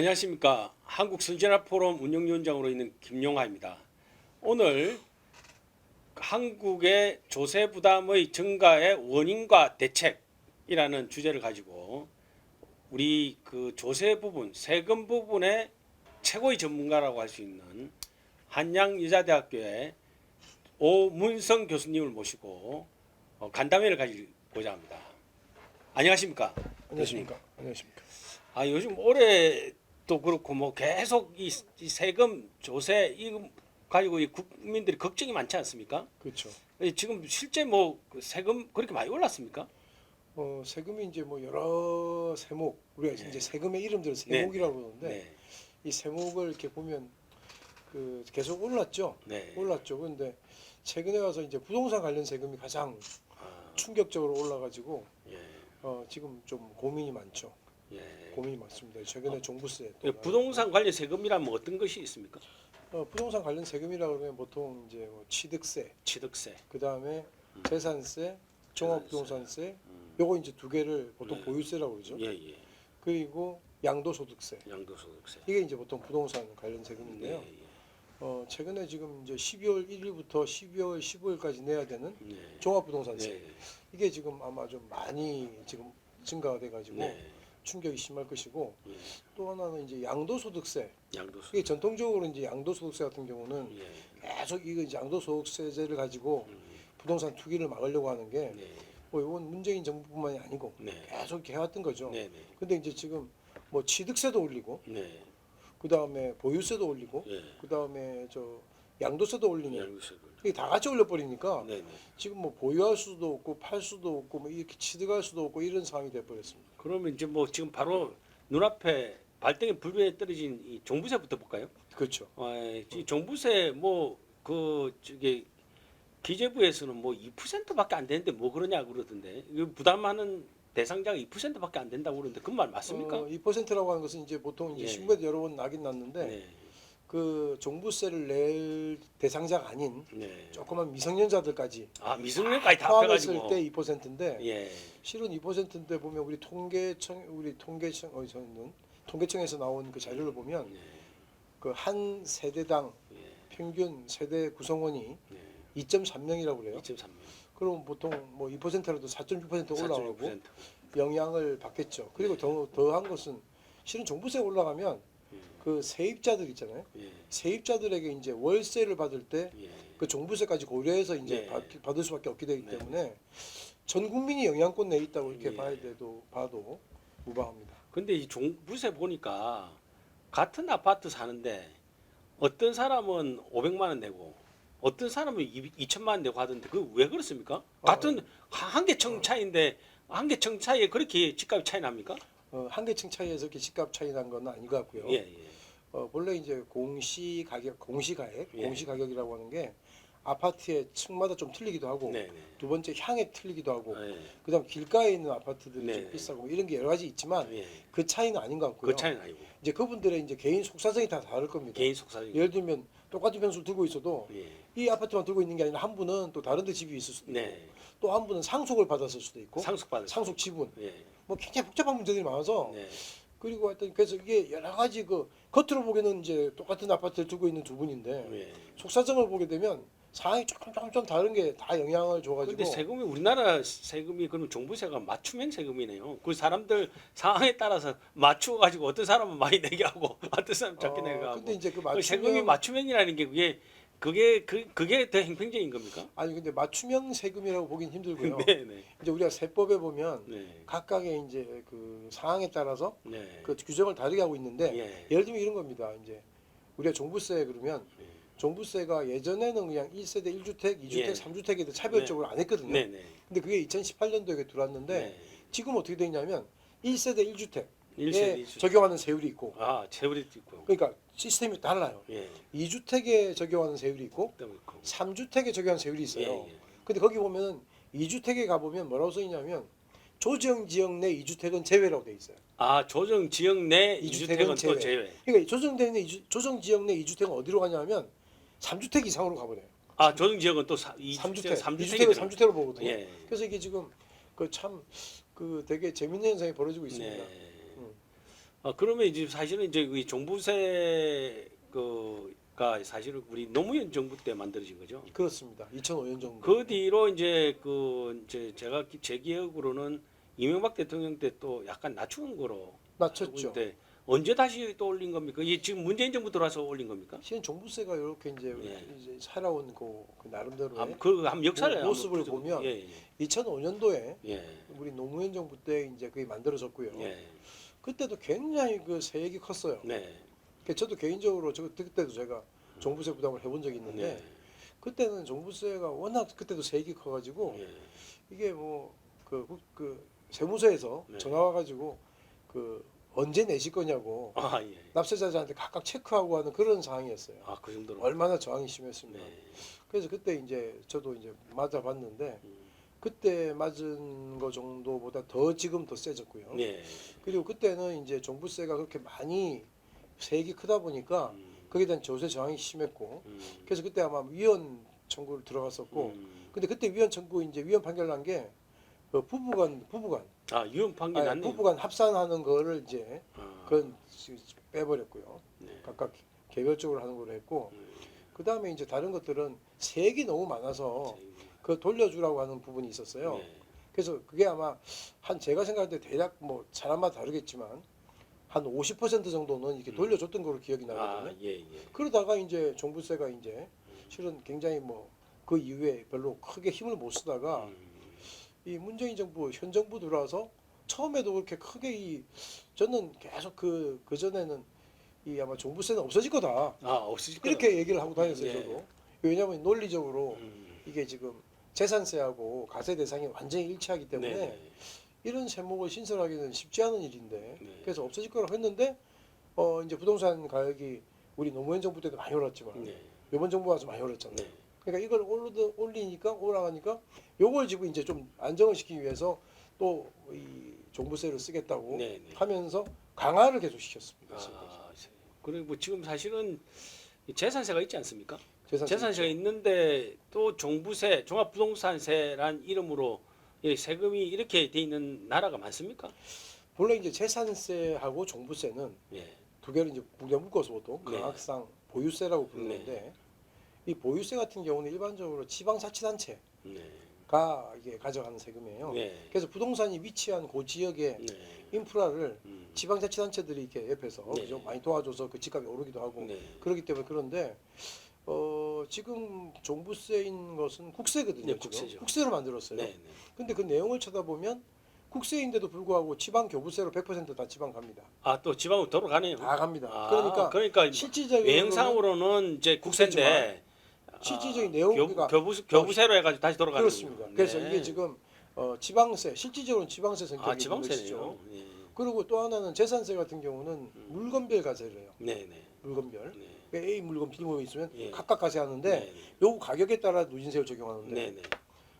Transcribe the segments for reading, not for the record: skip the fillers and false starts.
안녕하십니까. 한국선진화포럼 운영위원장으로 있는 김용하입니다. 오늘 한국의 조세 부담의 증가의 원인과 대책이라는 주제를 가지고 우리 그 조세 부분, 세금 부분의 최고의 전문가라고 할 수 있는 한양여자대학교의 오문성 교수님을 모시고 간담회를 가지고자 합니다. 안녕하십니까? 안녕하십니까. 안녕하십니까. 요즘 올해도 그렇고 뭐 계속 이 세금 조세 이거 가지고 이 국민들이 걱정이 많지 않습니까? 그렇죠. 지금 실제 뭐그 세금 그렇게 많이 올랐습니까? 세금이 이제 뭐 여러 세목 우리가 네. 이제 세금의 이름들을 네. 세목이라고 그러는데 네, 이 세목을 이렇게 보면 그 계속 올랐죠. 네. 올랐죠. 그런데 최근에 와서 이제 부동산 관련 세금이 가장 아, 충격적으로 올라가지고 예, 지금 좀 고민이 많죠. 예. 고민이 많습니다. 최근에 종부세 또 부동산 관련 세금이라면 어떤 것이 있습니까? 부동산 관련 세금이라고 그러면 보통 이제 뭐 취득세, 취득세, 그 다음에 재산세, 종합부동산세, 음, 요거 이제 두 개를 보통 네. 보유세라고 그러죠. 예, 예. 그리고 양도소득세. 양도소득세. 이게 이제 보통 부동산 관련 네, 세금인데요. 예. 최근에 지금 이제 12월 1일부터 12월 15일까지 내야 되는 네. 종합부동산세. 네. 이게 지금 아마 좀 많이 지금 증가가 돼가지고 네. 충격이 심할 것이고, 예. 또 하나는 이제 양도소득세. 양도소득. 이게 전통적으로 이제 양도소득세 같은 경우는 예. 계속 이거 이제 양도소득세제를 가지고 음, 부동산 투기를 막으려고 하는 게 네. 뭐 이건 문재인 정부뿐만이 아니고 네. 계속 이렇게 해왔던 거죠. 네. 네. 근데 이제 지금 뭐 취득세도 올리고, 네. 그 다음에 보유세도 올리고, 예. 그 다음에 저 양도세도 올리는, 양도세를. 이게 다 같이 올려버리니까 네. 네. 지금 뭐 보유할 수도 없고 팔 수도 없고 뭐 이렇게 취득할 수도 없고 이런 상황이 돼버렸습니다. 그러면 이제 뭐 지금 바로 눈앞에 발등에 불에 떨어진 이 종부세부터 볼까요? 그렇죠. 이 종부세 뭐 그 저기 기재부에서는 뭐 2%밖에 안 되는데 뭐 그러냐 그러던데 이거 부담하는 대상자가 2%밖에 안 된다고 그러는데 그 말 맞습니까? 2%라고 하는 것은 이제 보통 이제 예. 신문에도 여러 번 나긴 났는데 네. 그 종부세를 낼 대상자가 아닌 네. 조그만 미성년자들까지 미성년까지 다 포함했을 합해가지고. 때 2%인데 예. 실은 2%인데 보면 우리 통계청 어디서는 통계청에서 나온 그 자료를 보면 네. 그 한 세대당 예. 평균 세대 구성원이 네. 2.3명이라고 그래요. 2.3명. 그럼 보통 뭐 2%라도 4.6% 올라가고 4.6%. 영향을 받겠죠. 그리고 더한 것은 실은 종부세 올라가면 그 세입자들 있잖아요. 예. 세입자들에게 이제 월세를 받을 때 예. 그 종부세까지 고려해서 이제 네. 받을 수밖에 없게 되기 네. 때문에 전 국민이 영향권 내에 있다고 이렇게 예. 봐도 무방합니다. 근데 이 종부세 보니까 같은 아파트 사는데 어떤 사람은 500만 원 내고 어떤 사람은 2천만 원 내고 하던데 그 왜 그렇습니까? 같은 한 개 청 차이인데 한 개 청 차이에 그렇게 집값이 차이 납니까? 한 개층 차이에서 이렇게 집값 차이 난 건 아닌 것 같고요. 예, 예. 본래 이제 공시가격, 공시가액, 예. 공시가격이라고 하는 게 아파트의 층마다 좀 틀리기도 하고 네, 네. 두 번째 향에 틀리기도 하고 예. 그다음 길가에 있는 아파트들이 네. 좀 비싸고 뭐 이런 게 여러 가지 있지만 예. 그 차이는 아닌 것 같고요. 그 차이는 아니고 이제 그분들의 이제 개인 속사정이 다 다를 겁니다. 개인 속사정. 예를 들면 똑같은 평수를 들고 있어도 예. 이 아파트만 들고 있는 게 아니라 한 분은 또 다른 데 집이 있을 수도 있고 네. 또 한 분은 상속을 받았을 수도 있고 상속받을. 상속 지분 예. 뭐 굉장히 복잡한 문제들이 많아서 네. 그리고 하여튼 그래서 이게 여러 가지 그 겉으로 보기에는 이제 똑같은 아파트를 두고 있는 두 분인데 예. 속사정을 보게 되면 상황이 조금 다른 게 다 영향을 줘가지고 근데 세금이 우리나라 세금이 그러면 종부세가 맞춤형 세금이네요. 그 사람들 상황에 따라서 맞추어 가지고 어떤 사람은 많이 내게 하고 어떤 사람은 적게 내게 하고. 근데 이제 그 그 세금이 맞춤형 맞춤형이라는 게 그게 더 행평적인 겁니까? 아니 근데 맞춤형 세금이라고 보긴 힘들고요. 네, 네. 이제 우리가 세법에 보면 네. 각각의 이제 그 상황에 따라서 네. 그 규정을 다르게 하고 있는데 예. 예를 들면 이런 겁니다. 이제 우리가 종부세 그러면 예. 종부세가 예전에는 그냥 1세대 1주택, 2주택, 예. 3주택에 차별적으로 안 했거든요. 네, 네. 근데 그게 2018년도에 들어왔는데 네. 지금 어떻게 되냐면 1세대 1주택에 1세대 1주택. 적용하는 세율이 있고 세율이 있고. 그러니까 시스템이 달라요. 예. 2주택에 적용하는 세율이 있고 또 있고. 3주택에 적용하는 세율이 있어요. 예, 예. 근데 거기 보면 2주택에 가보면 뭐라고 써 있냐면 조정지역 내 2주택은 제외라고 돼 있어요. 조정 지역 내 이주택은 2주택은 또 제외. 그러니까 조정지역 내 2주택은 어디로 가냐면 3주택 이상으로 가버려요. 조정 지역은 또 3주택, 3주택이 3주택으로 보거든요. 예. 그래서 이게 지금 그 참 그 되게 재밌는 현상이 벌어지고 있습니다. 네. 음. 그러면 이제 사실은 이제 이 종부세 그가 사실은 우리 노무현 정부 때 만들어진 거죠. 그렇습니다. 2005년 정도. 그 뒤로 이제 제가 제 기억으로는 이명박 대통령 때 또 약간 낮춘 거로 낮췄죠. 근데 언제 다시 또 올린 겁니까? 이게 지금 문재인 정부 들어와서 올린 겁니까? 실은 종부세가 이렇게 예. 이제 살아온 그 나름대로의 한 역사를 모습을 한번 보면 예, 2005년도에 예, 우리 노무현 정부 때 이제 그게 만들어졌고요. 예, 그때도 굉장히 그 세액이 컸어요. 네, 저도 개인적으로 그때도 제가 종부세 부담을 해본 적이 있는데 네, 그때는 종부세가 워낙 그때도 세액이 커가지고 예, 이게 뭐 그 세무서에서 네. 전화 와가지고 그 언제 내실 거냐고 예, 납세자들한테 각각 체크하고 하는 그런 상황이었어요. 그 정도로. 얼마나 저항이 심했습니다. 네, 그래서 그때 이제 저도 이제 맞아봤는데 음, 그때 맞은 거 정도보다 더 지금 더 세졌고요. 네, 그리고 그때는 이제 종부세가 그렇게 많이 세액이 크다 보니까 거기에 대한 조세 저항이 심했고 그래서 그때 아마 위헌 청구를 들어갔었고 근데 그때 위헌 청구 이제 위헌 판결 난 게 그 부부간 유언 판결 났네요. 부부간 합산하는 거를 이제 그건 빼버렸고요. 네, 각각 개별적으로 하는 걸로 했고 음, 그 다음에 이제 다른 것들은 세액이 너무 많아서 그 돌려주라고 하는 부분이 있었어요. 네, 그래서 그게 아마 제가 생각할 때 대략 뭐 사람마다 다르겠지만 한 50% 정도는 이렇게 돌려줬던 걸로 기억이 나거든요. 예, 예, 그러다가 이제 종부세가 이제 실은 굉장히 뭐 그 이후에 별로 크게 힘을 못 쓰다가 이 문재인 정부 현 정부 들어와서 처음에도 그렇게 크게 저는 계속 그 전에는 이 아마 종부세는 없어질 거다 없으실 거예요. 이렇게 얘기를 하고 다녔어요. 예. 저도 왜냐하면 논리적으로 음, 이게 지금 재산세하고 가세 대상이 완전히 일치하기 때문에 네, 이런 세목을 신설하기는 쉽지 않은 일인데 네. 그래서 없어질 거라고 했는데 이제 부동산 가격이 우리 노무현 정부 때도 많이 올랐지만 네, 이번 정부 와서 많이 올랐잖아요. 네, 그러니까 이걸 올리니까 올라가니까 요걸 지금 이제 좀 안정을 시키기 위해서 또 이 종부세를 쓰겠다고 네, 네. 하면서 강화를 계속 시켰습니다. 그리고 뭐 지금 사실은 재산세가 있지 않습니까? 재산세 재산세가 있죠. 있는데 또 종부세, 종합부동산세란 이름으로 이 세금이 이렇게 돼 있는 나라가 많습니까? 본래 이제 재산세하고 종부세는 예, 두 개를 이제 묶어서 보통 네. 강학상 보유세라고 부르는데 이 보유세 같은 경우는 일반적으로 지방자치단체가 네, 이게 가져가는 세금이에요. 네, 그래서 부동산이 위치한 그 지역의 네, 인프라를 지방자치단체들이 이렇게 옆에서 네. 그죠? 많이 도와줘서 그 집값이 오르기도 하고 네, 그렇기 때문에 그런데 지금 종부세인 것은 국세거든요. 네, 지금 국세죠. 국세로 만들었어요. 네, 네. 근데 그 내용을 쳐다보면 국세인데도 불구하고 지방 교부세로 100%다 지방 갑니다. 또 지방으로 돌아가네요. 다 갑니다. 그러니까 실질적으로 외형상으로는 이제 국세인데 실질적인 내용 교부세로 해가지고 다시 돌아가는 그렇습니다. 거군요. 그래서 네. 이게 지금 지방세 실질적으로는 지방세 성격이 있는 지방세네요. 것이죠. 예. 그리고 또 하나는 재산세 같은 경우는 물건별 과세를 해요. 네, 네, 물건별. 네, 그러니까 A 물건, B 물건 있으면 예. 각각 과세하는데 네, 요 가격에 따라 누진세를 적용하는데 네, 네.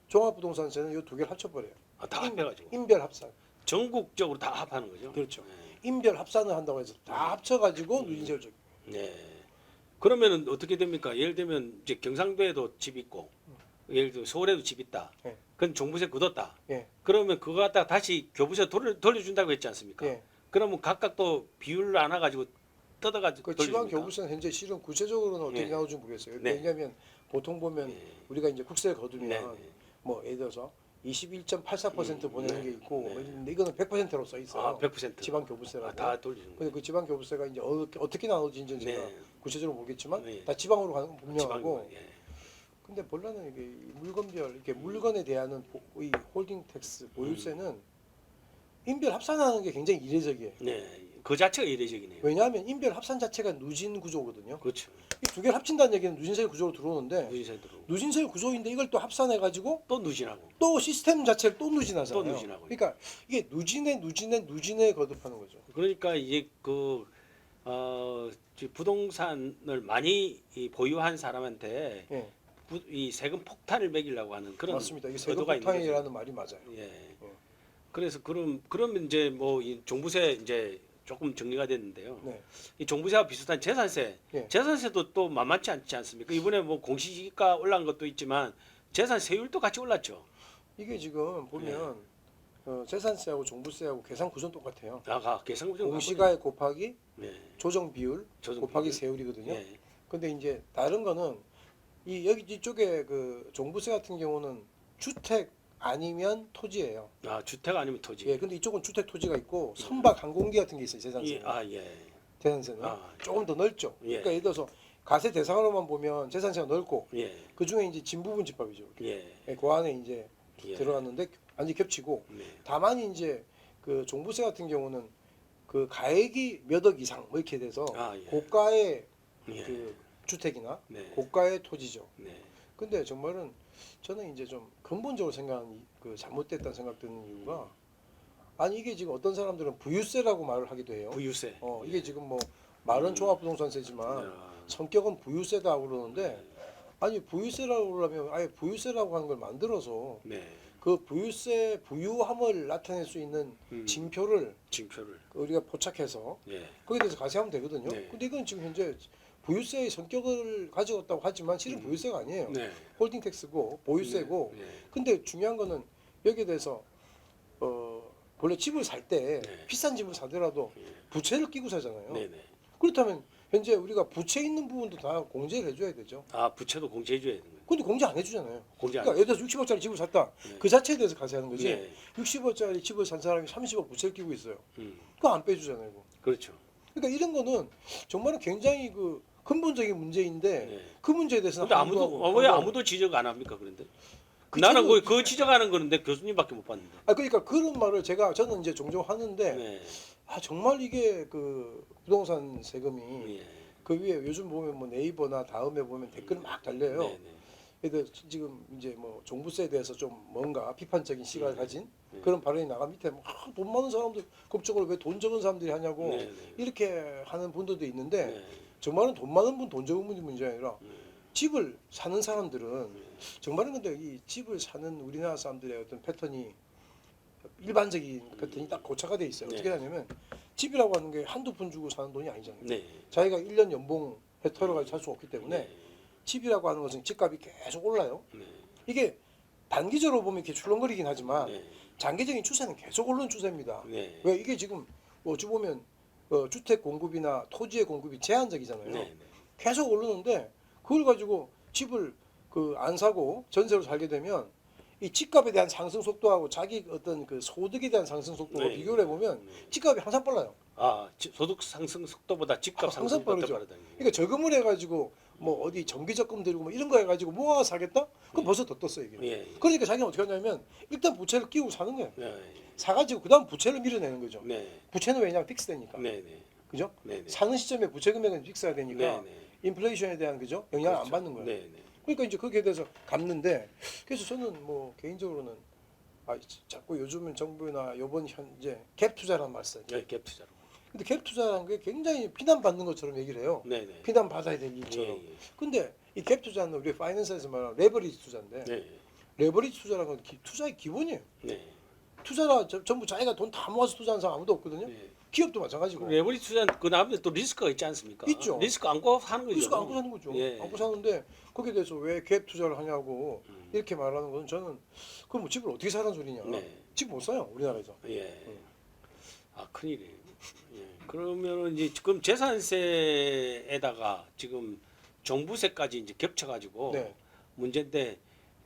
종합부동산세는 요 두 개를 합쳐버려요. 다 합해가지고 인별 합산. 전국적으로 다 합하는 거죠. 그렇죠. 네. 인별 합산을 한다고 해서 다 합쳐가지고 누진세를 적용. 네. 그러면은 어떻게 됩니까? 예를 들면 이제 경상도에도 집 있고, 예를 들어 서울에도 집 있다. 예. 그건 종부세 굳었다. 예. 그러면 그거 갖다가 다시 교부세 돌려준다고 했지 않습니까? 예. 그러면 각각 또 비율을 안 해가지고 뜯어가지고 그 지방 돌려줍니까? 교부세는 현재 실은 구체적으로는 어떻게 네. 나오는지 모르겠어요. 네. 왜냐하면 보통 보면 네. 우리가 이제 국세를 거두면 네, 네. 뭐 예를 들어서 21.84% 보내는 네. 게 있고 네. 근데 이거는 100%로 써 있어요. 100%. 지방 교부세라고. 다 돌려주는 근데 거예요. 그 지방 교부세가 이제 어떻게 나오는지는 제가 네. 구체적으로 모르겠지만 네. 다 지방으로 가는 건 분명하고. 지방이고, 예. 근데 본래는 이게 이 물건별 이렇게 물건에 대한 이 홀딩 텍스 보유세는 인별 합산하는 게 굉장히 이례적이에요. 네. 그 자체가 이례적이네요. 왜냐하면 인별 합산 자체가 누진 구조거든요. 그렇죠. 이 두 개를 합친다는 얘기는 누진세 구조로 들어오는데 누진세 들어오고 누진세 구조인데 이걸 또 합산해 가지고 또 누진하고 또 시스템 자체를 또 누진하잖아요. 또 누진하고. 그러니까 이게 누진에 거듭하는 거죠. 그러니까 이제 부동산을 많이 보유한 사람한테 예, 이 세금 폭탄을 매기려고 하는 그런 맞습니다. 이게 세금 의도가 있는 폭탄이라는 말이 맞아요. 거죠. 예. 그래서 그러면 이제 뭐 이 종부세 이제 조금 정리가 됐는데요. 네, 이 종부세와 비슷한 재산세, 예. 재산세도 또 만만치 않지 않습니까? 이번에 뭐 공시지가 올라간 것도 있지만 재산 세율도 같이 올랐죠. 이게 지금 보면 재산세하고 종부세하고 계산 구조는 똑같아요. 아가 계산구조 공시가액 곱하기 네. 조정 비율 조정 곱하기 비율. 세율이거든요. 예. 근데 이제 다른 거는 여기 이쪽에 그 종부세 같은 경우는 주택 아니면 토지예요. 아 주택 아니면 토지. 예, 근데 이쪽은 주택 토지가 있고 선박 항공기 같은 게 있어요. 재산세. 예. 아 예. 재산세는 아, 조금 더 넓죠. 예. 그러니까 예를 들어서 가세 대상으로만 보면 재산세가 넓고 예. 그 중에 이제 진부분 집합이죠. 예. 예, 그 안에 이제 예. 들어갔는데 완전히 겹치고 네. 다만 이제 그 종부세 같은 경우는 그 가액이 몇 억 이상 뭐 이렇게 돼서 아 예. 고가의 예. 그 주택이나 네. 고가의 토지죠. 네. 근데 정말은 저는 이제 좀 근본적으로 생각하는 그 잘못됐다는 생각 드는 이유가 아니 이게 지금 어떤 사람들은 부유세라고 말을 하기도 해요. 부유세. 이게 지금 뭐 말은 종합부동산세지만 아, 성격은 부유세다고 그러는데 아니 부유세라고 그러면 아예 부유세라고 하는 걸 만들어서 네. 그 부유세 부유함을 나타낼 수 있는 징표를 징표를. 우리가 포착해서 예. 거기에 대해서 가세하면 되거든요. 네. 근데 이건 지금 현재 부유세의 성격을 가지고 있다고 하지만 실은 부유세가 아니에요. 네. 홀딩 텍스고 보유세고. 네. 근데 중요한 거는 여기에 대해서 원래 집을 살 때 네. 비싼 집을 사더라도 부채를 끼고 사잖아요. 네. 네. 그렇다면 현재 우리가 부채 있는 부분도 다 공제를 해줘야 되죠. 아 부채도 공제해 줘야 되는 거예요. 근데 공제 안 해주잖아요. 공제 안. 그러니까 예를 들어서 60억짜리 집을 샀다. 네. 그 자체에 대해서 가세하는 거지. 네. 60억짜리 집을 산 사람이 30억 부채를 끼고 있어요. 음. 그거 안 빼주잖아요. 그거. 그렇죠. 그러니까 이런 거는 정말은 굉장히 그 근본적인 문제인데 네. 그 문제에 대해서는 근데 아무도 함부하고 왜 함부하고. 아무도 지적 안 합니까 그런데? 그 나는 지적- 그 지적하는 거는데 교수님밖에 못 봤는데. 그러니까 그런 말을 저는 이제 종종 하는데 네. 정말 이게 그 부동산 세금이 예. 그 위에 요즘 보면 뭐 네이버나 다음에 보면 댓글 막 달려요. 네. 네. 그래서 지금 이제 뭐 종부세에 대해서 좀 뭔가 비판적인 시각을 가진 네. 그런 발언이 나가 밑에 돈 많은 사람들 걱정을 왜 돈 적은 사람들이 하냐고 네. 네. 이렇게 하는 분들도 있는데 네. 정말은 돈 많은 분, 돈 적은 분이 문제가 아니라 네. 집을 사는 사람들은 정말은 근데 이 집을 사는 우리나라 사람들의 어떤 패턴이 일반적인 패턴이 딱 고착화 돼 있어요. 어떻게 네. 하냐면 집이라고 하는 게 한두 푼 주고 사는 돈이 아니잖아요. 네. 자기가 1년 연봉 털어가지고 살 수 없기 때문에 네. 집이라고 하는 것은 집값이 계속 올라요. 네. 이게 단기적으로 보면 이렇게 출렁거리긴 하지만 네. 장기적인 추세는 계속 오르는 추세입니다. 네. 왜 이게 지금 어찌 보면 주택 공급이나 토지의 공급이 제한적이잖아요. 네. 계속 오르는데 그걸 가지고 집을 안 사고 전세로 살게 되면 이 집값에 대한 상승 속도하고 자기 어떤 그 소득에 대한 상승 속도가 네. 비교를 해보면 집값이 항상 빨라요. 아 소득 상승 속도보다 집값 항상 상승 속도가 빠르죠. 빠르다는 거예요. 그러니까 저금을 해가지고 뭐 어디 정기 적금 들고 뭐 이런 거 해가지고 모아 사겠다? 그럼 벌써 더 떴어 이게. 예. 그러니까 자기는 어떻게 하냐면 일단 부채를 끼우고 사는 거예요. 네. 사가지고 그다음 부채를 밀어내는 거죠. 네. 부채는 왜냐면 픽스되니까. 네. 네. 그죠? 네. 네. 사는 시점에 부채 금액은 픽스가 되니까 네. 인플레이션에 대한 그죠? 영향을 안 그렇죠. 받는 거예요. 네. 네. 그러니까 이제 거기에 대해서 갚는데 그래서 저는 뭐 개인적으로는 자꾸 요즘은 정부나 이번 현재 갭 투자란 말 써요. 네. 갭 투자로. 근데 갭 투자라는 게 굉장히 비난받는 것처럼 얘기를 해요. 네. 네. 비난받아야 될 일처럼. 예. 근데 이 갭 투자는 우리 파이낸스에서 말하는 레버리지 투자인데 네. 레버리지 투자라는 건 투자의 기본이에요. 네. 투자라 전부 자기가 돈 다 모아서 투자하는 사람 아무도 없거든요. 네. 기업도 마찬가지고. 레버리지 투자는 그 다음에 또 리스크가 있지 않습니까? 있죠. 리스크 안고 하는 거죠. 리스크 안고 사는 거죠. 예. 안고 사는데 거기에 대해서 왜 갭 투자를 하냐고 음. 이렇게 말하는 건 저는 그럼 뭐 집을 어떻게 사는 소리냐. 네. 집 못 사요 우리나라에서. 예. 아 큰일이에요. 예. 그러면은 이제 지금 재산세에다가 지금 종부세까지 이제 겹쳐가지고 네. 문제인데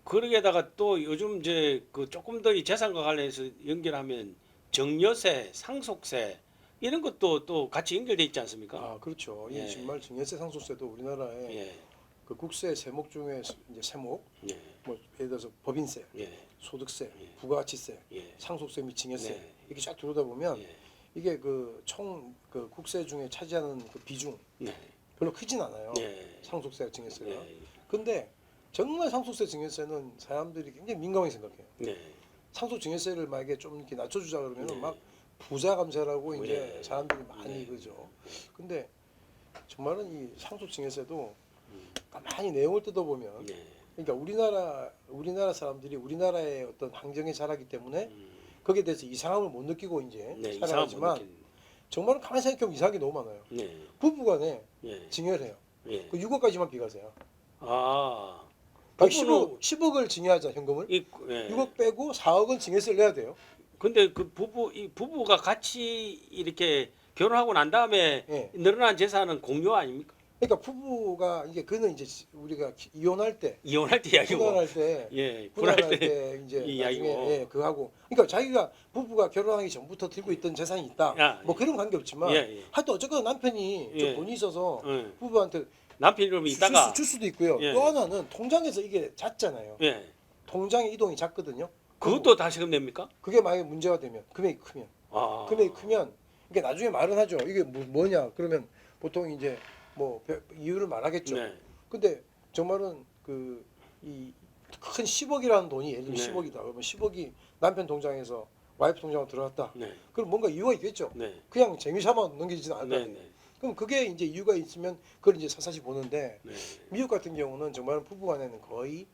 거기에다가 또 요즘 이제 그 조금 더 이 재산과 관련해서 연결하면 정여세, 상속세 이런 것도 또 같이 연결돼 있지 않습니까? 아 그렇죠. 예. 이 정말 증여세 상속세도 우리나라에 예. 그 국세 세목 중에 이제 세목 예. 뭐 예를 들어서 법인세, 예. 소득세, 예. 부가가치세, 예. 상속세 및 증여세 네. 이렇게 쫙 들어다 보면 예. 이게 그 총 그 국세 중에 차지하는 그 비중 네. 별로 크진 않아요. 예. 상속세, 증여세가. 예. 근데 정말 상속세, 증여세는 사람들이 굉장히 민감하게 생각해요. 네. 상속 증여세를 만약에 좀 이렇게 낮춰주자 그러면 네. 은 막 부자 감세라고 이제 네. 사람들이 많이 네. 그죠. 근데 정말은 이 상속 증여세도 음. 가만히 내용을 뜯어보면 네. 그러니까 우리나라 사람들이 우리나라의 어떤 환경에 자라기 때문에 음. 거기에 대해서 이상함을 못 느끼고 이제 네. 이상한 살아가지만 분 정말은 가만히 생각해보면 이상한 게 너무 많아요. 네. 부부간에 예. 증여를 해요. 예. 그 6억까지만 비과세야. 아. 그러니까 10억을 증여하자 현금을. 예. 6억 빼고 4억은 증여세를 내야 돼요. 근데 그 이 부부가 같이 이렇게 결혼하고 난 다음에 예. 늘어난 재산은 공유 아닙니까? 그러니까 부부가 이제 그는 이제 우리가 이혼할 때, 이혼할 때 이야기고. 분할할 때, 예, 분할할 분할 때. 때 이제 이 나중에 이야기고. 예, 그하고 그러니까 자기가 부부가 결혼하기 전부터 들고 있던 재산이 있다. 야, 뭐 예. 그런 관계 없지만 예, 예. 하여튼 어쨌거나 남편이 좀 예. 돈이 있어서 예. 부부한테 남편 이름이 있다가 줄 수도 있고요. 예. 또 하나는 통장에서 이게 잦잖아요. 예. 통장의 이동이 잦거든요. 그것도 다시금 냅니까? 그게 만약에 문제가 되면 금액이 크면 아. 금액이 크면 이게 나중에 말은 하죠. 이게 뭐냐 그러면 보통 이제 뭐 이유를 말하겠죠. 네. 근데 정말은 그 이 큰 10억이라는 돈이 예를 들면 네. 10억이다. 그러면 10억이 남편 통장에서 와이프 통장으로 들어갔다. 네. 그럼 뭔가 이유가 있겠죠. 네. 그냥 재미삼아 넘기지는 않을 거 네. 아니에요. 네. 그럼 그게 이제 이유가 있으면 그걸 이제 사사시 보는데 네. 미국 같은 경우는 정말 부부간에는 거의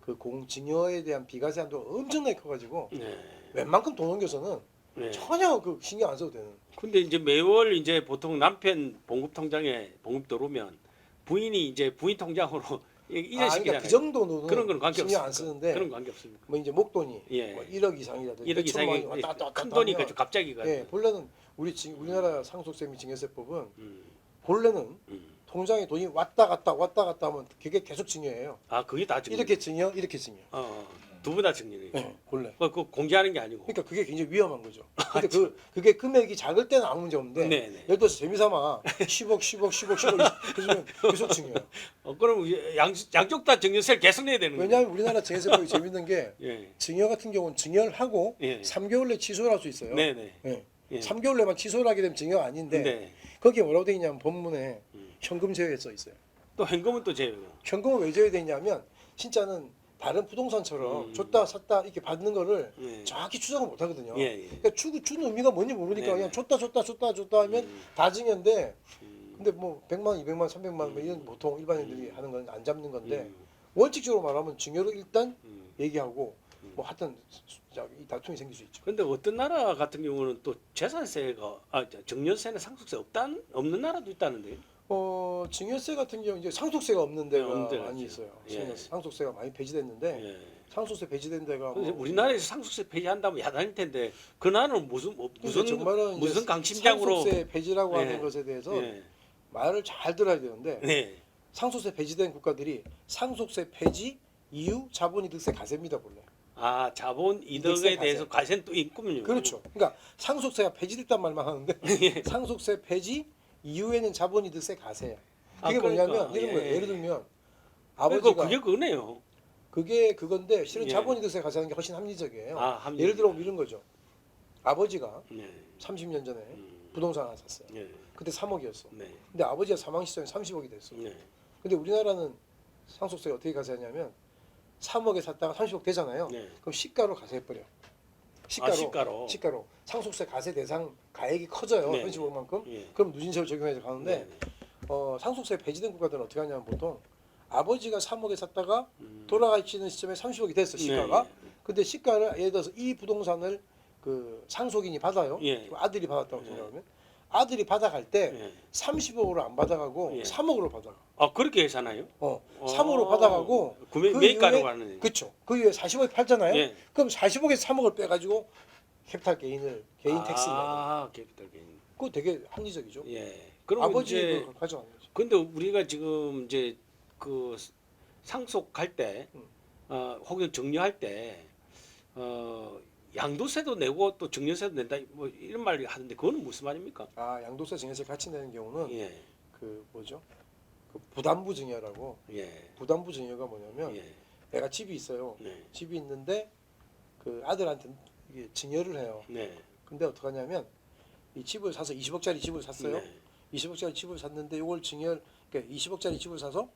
그 공증여에 대한 비과세 한도가 엄청나게 커가지고 네. 웬만큼 돈 옮겨서는 네. 전혀 그 신경 안 써도 되는. 근데 이제 매월 이제 보통 남편 봉급 통장에 봉급 들어오면 부인이 이제 부인 통장으로 이런 식이잖아요. 그러니까 그 정도는 그런 건 관계 신경 없습니까? 안 쓰는데 그런 관계 없습니까? 뭐 이제 목돈이 예. 뭐 1억 이상이라든지 1억 이상이 몇천만 원이 왔다 갔다 큰 하면 돈이니까 좀 갑자기 가. 예, 본래는 우리나라 상속세 및 증여세법은 음. 본래는 음. 통장에 돈이 왔다 갔다 하면 그게 계속 증여예요. 아, 그게 다 증여. 이렇게 증여, 이렇게 증여. 두 분 다 증여네요. 예, 본래. 그 공개하는 게 아니고. 그러니까 그게 굉장히 위험한 거죠. 근데 그게 금액이 작을 때는 아무 문제 없는데 네, 네. 예를 들어서 재미삼아 10억 그러면 계속 증여해요. 그럼 양쪽 다 증여세를 계속 내야 되는 거예요. 왜냐하면 우리나라 증여세법이 재밌는 게 예. 증여 같은 경우는 증여를 하고 예. 3개월 내 취소를 할 수 있어요. 네, 네. 예. 예. 3개월 내만 취소를 하게 되면 증여가 아닌데 네. 거기에 뭐라고 되어 있냐면 본문에 현금 제외에 써 있어요. 또 현금은 또 제외고. 현금은 왜 제외되어 있냐면 진짜는 다른 부동산처럼 줬다 샀다 이렇게 받는 거를 예. 정확히 추적을 못 하거든요. 예, 예. 그러니까 주는 의미가 뭔지 모르니까 네, 그냥 네. 줬다 하면 다 증여인데 음. 근데 뭐 100만 원, 200만 원, 300만 원 이런 보통 일반인들이 하는 건 안 잡는 건데 음. 원칙적으로 말하면 증여를 일단 음. 얘기하고 뭐 하여튼 이 다툼이 생길 수 있죠. 근데 어떤 나라 같은 경우는 또 재산세가 증여세는 상속세 없는 나라도 있다는데요. 증여세 같은 경우 이제 상속세가 없는 데가 없는 데가 많이 있죠. 있어요. 예. 상속세가 많이 폐지됐는데 예. 상속세 폐지된 데가 근데 뭐 우리나라에서 상속세 폐지한다면 야단일 텐데 그 나라는 무슨 정말은 이제 무슨 강심장으로 상속세 폐지라고 예. 하는 것에 대해서 예. 말을 잘 들어야 되는데 네. 상속세 폐지된 국가들이 상속세 폐지 이후 자본이득세 가세입니다 본래. 아, 자본 이득세 이득에 가세. 대해서 과세는 또 있군요. 그렇죠. 그러니까 상속세가 폐지됐단 말만 하는데 예. 상속세 폐지 이후에는 자본이득세 가세야. 그게 아, 그러니까, 뭐냐면 이런 거예요. 예. 예를 들면 그러니까 아버지가 그게 그거네요. 그게 그건데 실은 예. 자본이득세 가세하는 게 훨씬 합리적이에요. 아, 합리적. 예를 들어 이런 거죠. 아버지가 네. 30년 전에 음. 부동산 하나 샀어요. 네. 그때 3억이었어. 네. 근데 아버지가 사망 시점에 30억이 됐어. 네. 근데 우리나라는 상속세가 어떻게 가세하냐면 3억에 샀다가 30억 되잖아요. 네. 그럼 시가로 가세해버려. 시가로. 시가로. 상속세 가세 대상 가액이 커져요. 네. 30억만큼. 예. 그럼 누진세를 적용해서 가는데 네. 상속세 폐지된 국가들은 어떻게 하냐면 보통 아버지가 3억에 샀다가 음. 돌아가시는 시점에 30억이 됐어 시가가. 네. 근데 시가를 예를 들어서 이 부동산을 그 상속인이 받아요. 예. 아들이 받았다고 예. 생각하면 아들이 받아갈 때 예. 30억으로 안 받아가고 예. 3억으로 받아가. 아, 그렇게 계산하요? 3억으로 받아가고 구매 그 매입가로 이후에- 가는. 그렇죠. 그 이후에 40억에 팔잖아요. 예. 그럼 40억에서 3억을 빼가지고 캐피탈 개인 텍스를 내요. 아, 캐피탈 게인. 그거 되게 합리적이죠. 예. 그럼 아버지 이제 그걸 가져가는 거죠. 근데 우리가 지금 이제 그 상속할 때, 혹은 정리할 때, 양도세도 내고 또 증여세도 낸다, 뭐 이런 말 하던데 그거는 무슨 말입니까? 양도세 증여세 같이 내는 경우는 예, 그 뭐죠? 그 부담부 증여라고. 예, 부담부 증여가 뭐냐면 예, 내가 집이 있어요. 네, 집이 있는데 그 아들한테 이게 증여를 해요. 네, 근데 어떡하냐면 이 집을 사서 20억짜리 집을 샀어요. 네, 20억짜리 집을 샀는데 이걸 그러니까 20억짜리 집을 사서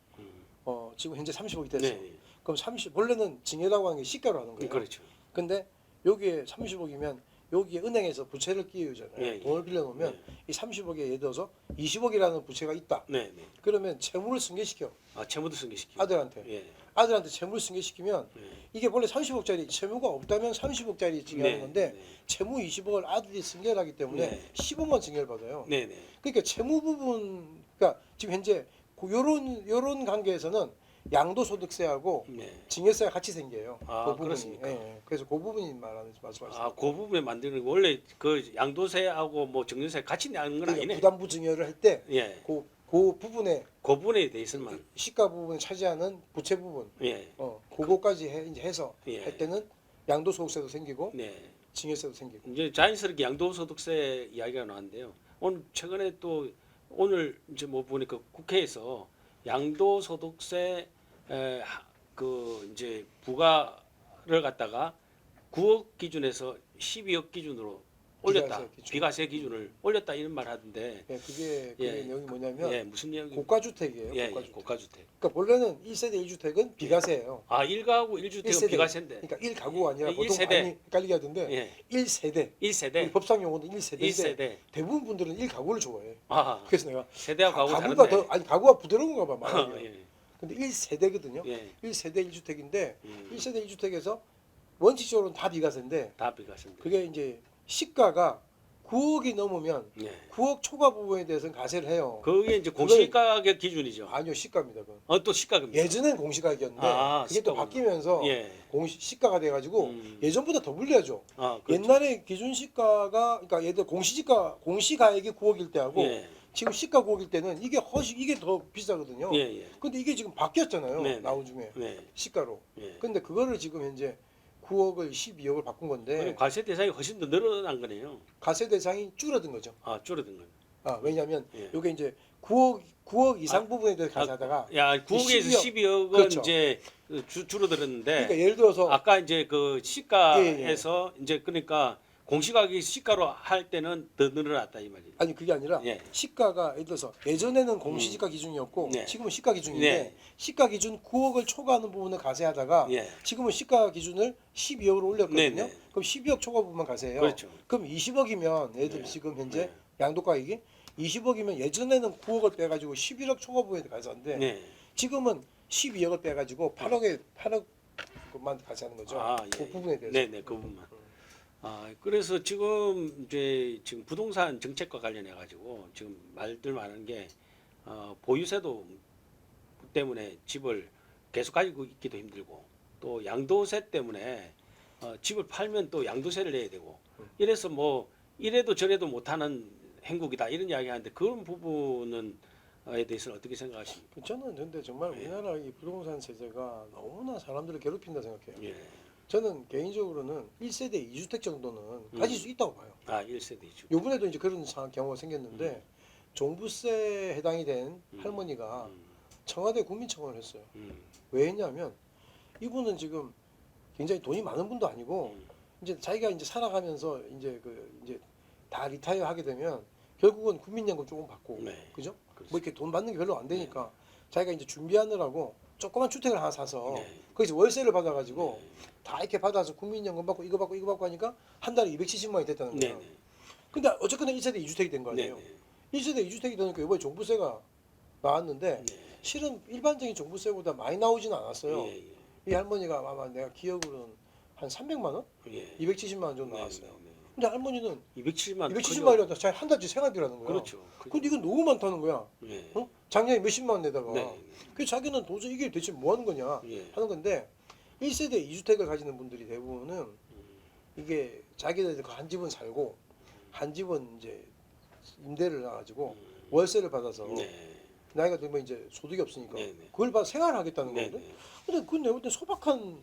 지금 현재 30억이 됐어. 네, 그럼 원래는 증여라고 하는 게 시가로 하는 거예요. 그렇죠. 근데 여기에 30억이면 여기에 은행에서 부채를 끼우잖아요. 예, 예. 돈을 빌려놓으면 이 30억에 예를 들어서 20억이라는 부채가 있다. 네, 네. 그러면 채무를 승계시켜 아, 채무도 승계시키고. 아들한테. 예, 아들한테 채무를 승계시키면 네. 이게 원래 30억짜리 채무가 없다면 30억짜리 증여하는 네, 건데 네. 채무 20억을 아들이 승계를 하기 때문에 네. 10억만 증여를 받아요. 네, 네. 그러니까 채무 부분, 그러니까 지금 현재 요런 관계에서는 양도소득세하고 네. 증여세가 같이 생겨요. 아, 그 부분이. 그렇습니까? 예. 그래서 그 부분이 말씀하시죠. 아, 그 부분에 만드는 거 원래 그 양도세하고 뭐 증여세 같이 내는 건 아니네. 부담부 증여를 할 때 예. 그 부분에 그 부분에 대해서만. 시가 부분을 차지하는 부채 부분, 예. 그거까지 이제 해서 예. 할 때는 양도소득세도 생기고 네. 증여세도 생기고. 이제 자연스럽게 양도소득세 이야기가 나왔는데요. 오늘 최근에 또 오늘 이제 뭐 보니까 국회에서 양도소득세 그 이제 부과를 갖다가 9억 기준에서 12억 기준으로 올렸다. 비과세 기준. 비과세 기준을 올렸다 이런 말 하던데. 예, 그게 예. 내용이 뭐냐면 예, 무슨 내용이? 고가주택이에요. 예, 고가주택. 고가주택. 그러니까 본래는 1세대 1주택은 비과세예요. 아, 1가구 1주택은 1세대. 비과세인데. 그러니까 1가구가 아니라 예, 보통 1세대. 많이 헷갈리게 하던데 예. 1세대. 우리 1세대. 법상 용어는 1세대인데 1세대. 대부분 분들은 1가구를 좋아해. 아, 그래서 내가 세대하고 가구 가구가 다른데. 가구가 부드러운가 봐 말하기. 예. 근데 1세대거든요. 예. 1세대 1주택인데 음. 1세대 1주택에서 원칙적으로는 다 비과세인데 다 비과세인데. 그게 이제 시가가 9억이 넘으면 예. 9억 초과 부분에 대해서는 과세를 해요. 그게 이제 공시가격 기준이죠. 아니요, 시가입니다. 그건. 또 시가입니다. 예전엔 공시가격이었는데 아, 그게 또 시가구나. 바뀌면서 예. 시가가 돼가지고 예전보다 더 불리하죠. 아, 그렇죠. 옛날에 기준 시가가 그러니까 예를 들어 공시가액이 9억일 때하고 예. 지금 시가 9억일 때는 이게 더 비싸거든요. 예, 예. 근데 이게 지금 바뀌었잖아요. 네, 네. 나온 중에 네. 시가로. 예. 근데 그거를 지금 현재 9억을 12억을 바꾼 건데 그럼 과세 대상이 훨씬 더 늘어난 거네요. 과세 대상이 줄어든 거죠. 아, 줄어든 거네. 왜냐하면 예. 이게 이제 9억 이상 부분에 대해서 과세하다가 야, 9억에서 12억은 그렇죠. 이제 줄어들었는데 그러니까 예를 들어서 아까 이제 그 시가에서 이제 그러니까 공시가격이 시가로 할 때는 더 늘어났다 이 말이죠. 아니 그게 아니라 예. 시가가 예를 들어서 예전에는 공시지가 기준이었고 네. 지금은 시가 기준인데 네. 시가 기준 9억을 초과하는 부분을 과세하다가 예. 지금은 시가 기준을 12억으로 올렸거든요. 네, 네. 그럼 12억 초과 부분만 과세해요. 그렇죠. 그럼 20억이면 예를 들어 네. 지금 현제 네. 양도가액이 20억이면 예전에는 9억을 빼가지고 11억 초과 부분에 과세하는데 네. 지금은 12억을 빼가지고 8억만 과세하는 거죠. 아, 그 예. 부분에 대해서. 네, 네, 그 부분만. 그래서 지금 지금 부동산 정책과 관련해 가지고 지금 말들 많은 게 보유세도 때문에 집을 계속 가지고 있기도 힘들고 또 양도세 때문에 집을 팔면 또 양도세를 내야 되고 이래서 뭐 이래도 저래도 못하는 행국이다 이런 이야기하는데 그런 부분은에 대해서는 어떻게 생각하십니까? 저는 근데 정말 우리나라 이 부동산 세제가 너무나 사람들을 괴롭힌다 생각해요. 예. 저는 개인적으로는 1세대 2주택 정도는 가질 수 있다고 봐요. 아, 1세대죠. 요번에도 이제 그런 경우가 생겼는데 종부세 해당이 된 할머니가 청와대 국민청원을 했어요. 왜 했냐면 이분은 지금 굉장히 돈이 많은 분도 아니고 이제 자기가 이제 살아가면서 이제 다 리타이어 하게 되면 결국은 국민연금 조금 받고 네. 그죠? 그렇죠. 뭐 이렇게 돈 받는 게 별로 안 되니까 자기가 이제 준비하느라고 조그만 주택을 하나 사서 네. 거기서 월세를 받아가지고 네. 다 이렇게 받아서 국민연금 받고 이거 받고 하니까 한 달에 270만 원이 됐다는 네, 거예요. 네. 근데 어쨌거나 1세대 2주택이 된 거 네, 아니에요. 네. 1세대 2주택이 되니까 이번에 종부세가 나왔는데 네. 실은 일반적인 종부세보다 많이 나오지는 않았어요. 예, 예. 이 할머니가 아마 내가 기억으로는 한 300만 원? 예. 270만 원 정도 네, 나왔어요. 네, 네. 근데 할머니는 270만 270만 원이라도 자기 한 달치 생활비라는 거야. 그렇죠. 근데 이건 너무 많다는 거야. 예. 작년에 몇십만 원 내다가. 네. 그래서 자기는 도저히 이게 대체 뭐 하는 거냐 예. 하는 건데 1세대 2주택을 가지는 분들이 대부분은 이게 자기들 한 집은 살고 한 집은 이제 임대를 나가지고 월세를 받아서 네. 나이가 들면 이제 소득이 없으니까 네, 네. 그걸 받아 생활하겠다는 네, 거거든. 네. 근데 그건 내가 볼 때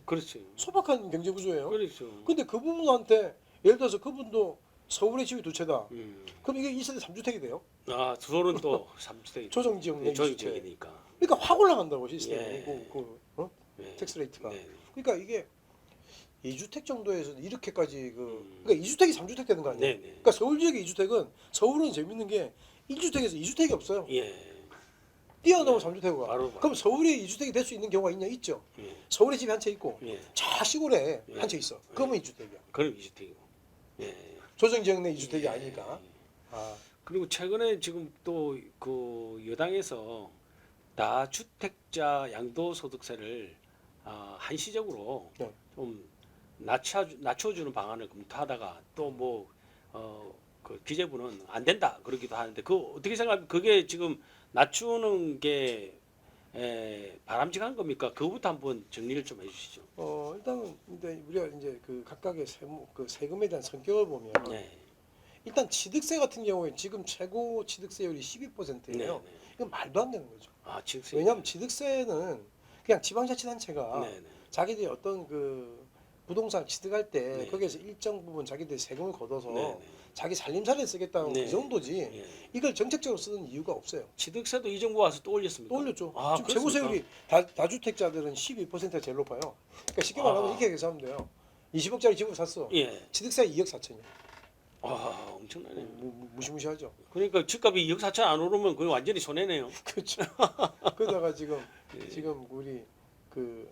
그렇죠. 소박한 경제 구조예요. 그렇죠. 근데 그분한테 예를 들어서 그분도 서울에 집이 두 채다. 음. 그럼 이게 1세대 3주택이 돼요. 아, 두손은 또 3주택이 조정지역 내 조정지역이니까. 그러니까 확 올라간다고 시스템이. 예. 예. 텍스 레이트가. 네. 그러니까 이게 2주택 정도에서 이렇게까지 그러니까 2주택이 3주택 되는 거 아니에요? 네, 네. 그러니까 서울 지역의 2주택은 서울은 재밌는 게 1주택에서 2주택이 없어요. 예. 뛰어넘어 예. 3주택으로 바로 그럼 서울에 2주택이 될 수 있는 경우가 있냐? 있죠. 예. 서울에 집이 한 채 있고 예. 자 시골에 예. 한 채 있어. 그러면 2주택이야. 그럼 2주택이고. 예. 조정 지역 내 2주택이 예. 아니니까. 아, 그리고 최근에 지금 또 그 여당에서 다주택자 양도소득세를 한시적으로 네. 좀 낮춰주는 방안을 검토하다가 또 뭐 그 기재부는 안 된다 그러기도 하는데 그 어떻게 생각합니까? 그게 지금 낮추는 게 바람직한 겁니까? 그거부터 한번 정리를 좀 해주시죠. 일단은 근데 우리가 이제 그 각각의 세금에 대한 성격을 보면 네. 일단 취득세 같은 경우에 지금 최고 취득세율이 12%예요. 네. 이건 말도 안 되는 거죠. 아, 취득세. 왜냐하면 취득세는 그냥 지방자치단체가 네. 네. 자기들이 어떤 그 부동산 취득할 때 네. 거기에서 일정 부분 자기들이 세금을 걷어서 네. 자기 살림살이에 쓰겠다는 네. 그 정도지 네. 이걸 정책적으로 쓰는 이유가 없어요. 취득세도 이 정부 와서 또 올렸습니까? 또 올렸죠. 아, 지금 그렇습니까? 최고세율이 다주택자들은 12%가 제일 높아요. 그러니까 쉽게 아. 말하면 이렇게 계산하면 돼요. 20억짜리 집을 샀어. 예. 취득세 2억 4천이야. 아, 엄청나네. 무시무시하죠. 그러니까 집값이 2억 4천 안 오르면 그건 완전히 손해네요. 그렇죠. 그러다가 지금 예. 지금 우리 그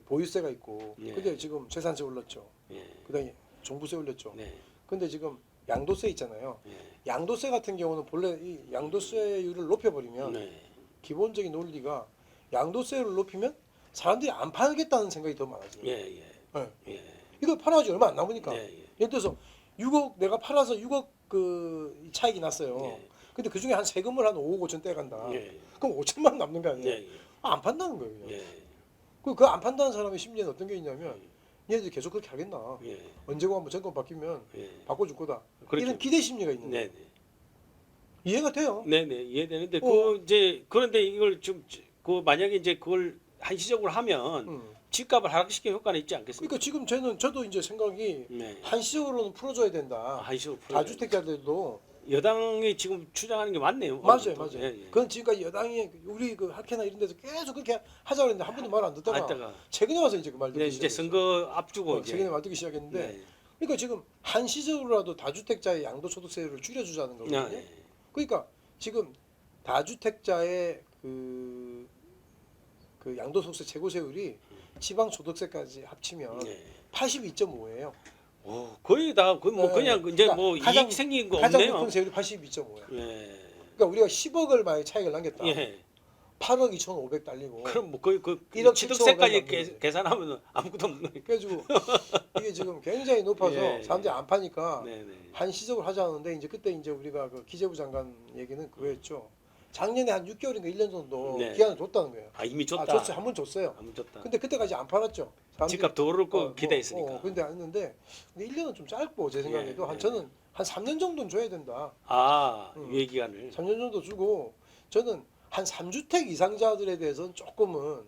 보유세가 있고, 예. 근데 지금 재산세 올랐죠. 예. 그다음에 종부세 올렸죠. 네. 근데 지금 양도세 있잖아요. 예. 양도세 같은 경우는 본래 이 양도세율을 높여버리면 네. 기본적인 논리가 양도세율을 높이면 사람들이 안 팔겠다는 생각이 더 많아져요. 예. 예. 예. 이거 팔아야지 얼마 안 남으니까. 예. 예. 예를 들어서 6억 내가 팔아서 6억 그 차익이 났어요. 예. 근데 그 중에 한 세금을 한 5억 5천 떼간다. 예. 그럼 5천만 원 남는 거 아니에요? 예. 안 판다는 거예요. 그냥. 예. 그 안 판다는 사람의 심리는 어떤 게 있냐면 얘네들 계속 그렇게 하겠나? 예. 언제고 한번 정권 바뀌면 예. 바꿔줄 거다. 그렇죠. 이런 기대 심리가 있는 거예요. 네. 이해가 돼요. 네네 이해되는데 어. 그 이제 그런데 이걸 좀 그 만약에 이제 그걸 한시적으로 하면 음. 집값을 하락시키는 효과는 있지 않겠습니까? 그러니까 지금 저도 이제 생각이 네. 한시적으로는 풀어줘야 된다. 한시적으로 다주택자들도 여당이 지금 주장하는 게 맞네요. 맞아요. 예, 예. 그건 지금까지 여당이 우리 그 학회나 이런 데서 계속 그렇게 하자고 했는데 한 번도 말 안 듣다가 하다가 최근에 와서 이제 그 말 듣기 이제 시작했어요. 선거 앞두고 이제 최근에 말 듣기 시작했는데 네. 그러니까 지금 한시적으로라도 다주택자의 양도소득세율을 줄여주자는 거거든요. 아, 예. 그러니까 지금 다주택자의 그 양도소득세 최고세율이 지방소득세까지 합치면 예. 82.5예요. 오, 거의 다 거의 뭐 네. 그냥 이제 그러니까 뭐 가장- 이익 생긴 거 가장 없네요. 높은 세율이 82.5예요. 예. 그러니까 우리가 10억을 만약 차익을 남겼다. 예. 8억 2,500 딸리고. 그럼 뭐 거의 그 1억 취득세까지 7,500 남는 거지. 계산하면 아무것도 없는 거예요. 그래가지고 이게 지금 굉장히 높아서 예, 사람들이 안 파니까 네네. 한시적으로 하자는데 이제 그때 이제 우리가 그 기재부 장관 얘기는 그거였죠. 작년에 한 6개월인가 1년 정도 네. 기한을 줬다는 거예요. 아 이미 줬다. 줬어요. 한 번 줬어요. 한번 줬다. 근데 그때까지 안 팔았죠. 사람들이 집값 더 오를 거 뭐, 기대했으니까. 근데 안 했는데 1년은 좀 짧고 제 생각에도 예, 저는 한 3년 정도는 줘야 된다. 아 음. 유예 기간을. 3년 정도 주고 저는 한 3주택 이상자들에 대해서는 조금은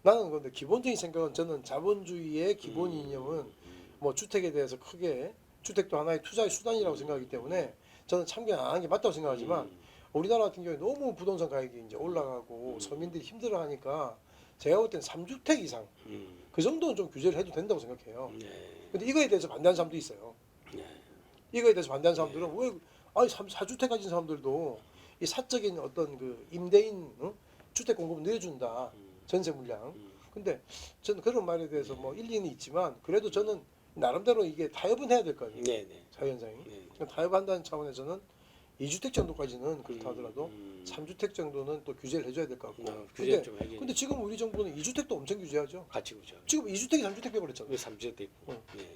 나는 근데 기본적인 생각은 저는 자본주의의 기본 이념은 뭐 주택에 대해서 크게 주택도 하나의 투자의 수단이라고 생각하기 때문에 저는 참견 안 하는 게 맞다고 생각하지만 우리나라 같은 경우에 너무 부동산 가격이 이제 올라가고 서민들이 힘들어하니까 제가 볼 땐 3주택 이상 그 정도는 좀 규제를 해도 된다고 생각해요. 네. 근데 이거에 대해서 반대하는 사람도 있어요. 네. 이거에 대해서 반대하는 사람들은 왜 아니 4주택 가진 사람들도 이 사적인 어떤 그 임대인 주택 공급을 늘려준다. 전세 물량. 근데 저는 그런 말에 대해서 뭐 일리는 있지만 그래도 저는 나름대로 이게 타협은 해야 될 거 아니에요. 네네. 자연상이. 네. 그러니까 타협한다는 차원에서는 2주택 정도까지는 그렇다 하더라도 3주택 정도는 또 규제를 해줘야 될 것 같고. 규제 근데, 좀 해야지. 근데 지금 우리 정부는 2주택도 엄청 규제하죠. 같이 보죠. 지금 2주택이 3주택 돼버렸잖아요. 3주택도 있고. 응. 예.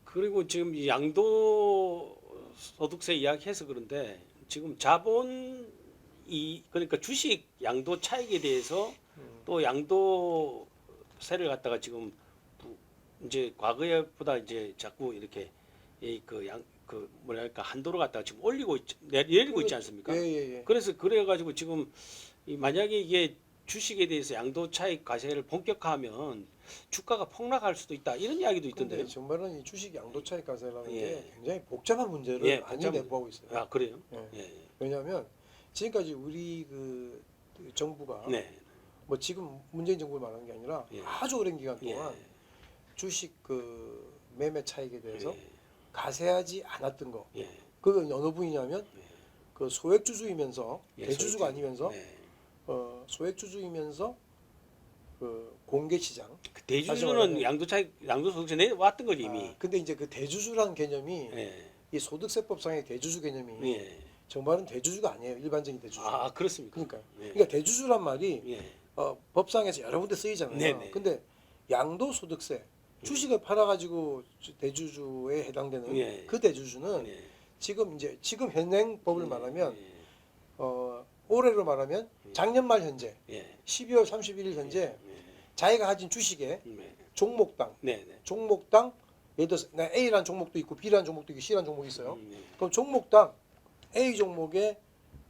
그리고 지금 이 양도 소득세 이야기해서 그런데 지금 자본 그러니까 주식 양도 차익에 대해서 또 양도세를 갖다가 지금 이제 과거에보다 이제 자꾸 이렇게 그 뭐랄까 한도를 갖다가 지금 내리고 있지 않습니까? 예. 그래서 그래가지고 지금 만약에 이게 주식에 대해서 양도 차익 과세를 본격화하면 주가가 폭락할 수도 있다 이런 이야기도 근데 있던데요. 정말은 이 주식 양도차익 과세라는 예. 게 굉장히 복잡한 문제를 예, 많이 복잡한- 내부하고 있어요. 아 그래요? 예. 예. 왜냐하면 지금까지 우리 그 정부가 네. 뭐 지금 문재인 정부를 말하는 게 아니라 예. 아주 오랜 기간 예. 동안 주식 그 매매 차익에 대해서 예. 가세하지 않았던 거. 예. 그건 어느 부분이냐면 그 소액주주이면서 예, 대주주가 소액주주. 아니면서 네. 소액주주이면서 그 공개시장. 그 다시 대주주는 말하면- 양도소득세 내왔던 거지 이미. 근데 이제 그 대주주라는 개념이 예. 이 소득세법상의 대주주 개념이 예. 정말은 대주주가 아니에요. 일반적인 대주주. 아 그렇습니까? 그러니까요. 예. 그러니까 대주주란 말이 예. 법상에서 여러 군데 쓰이잖아요. 네네. 근데 양도소득세 주식을 팔아가지고 대주주에 해당되는 예. 그 대주주는 예. 지금 현행법을 예. 말하면 예. 올해로 말하면 작년 말 현재 예. 12월 31일 현재 예. 자기가 가진 주식의 네. 종목당 네. 네. 종목당 예를 들어서 A라는 종목도 있고 B라는 종목도 있고 C라는 종목이 있어요. 네. 그럼 종목당 A 종목의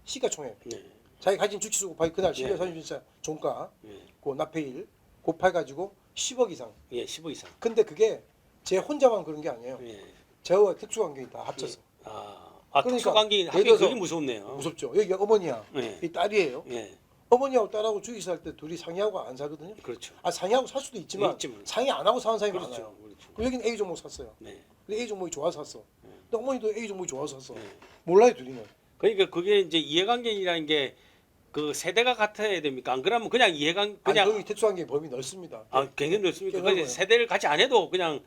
시가총액 네. 자기 가진 주식 수 곱하기 그날 12월 네. 30일 종가 네. 그 납회일 곱해가지고 10억 이상. 예, 15 이상. 근데 그게 제 혼자만 그런 게 아니에요. 예. 저와 특수관계이 다 합쳐서. 아, 그러니까 특수관계 예를 하긴 들어서 그게 무섭네요. 무섭죠. 여기 어머니야. 예. 이 딸이에요. 예. 어머니하고 딸하고 주식 살 때 둘이 상의하고 안 사거든요. 그렇죠. 아 상의하고 살 수도 있지만 있지만. 상의 안 하고 사는 사람이 그렇죠. 많아요. 그렇죠. 그럼 여기는 A 종목 샀어요. 네. 근데 A 종목이 좋아서 샀어. 근데 어머니도 A 종목이 좋아서 샀어. 네. 몰라요 둘이는. 그러니까 그게 이제 이해관계라는 게 그 세대가 같아야 됩니까? 안 그러면 그냥 그냥 그냥 거기 특수관계 범위 넓습니다. 굉장히 넓습니까? 꽤 그 넓어요. 세대를 같이 안 해도 그냥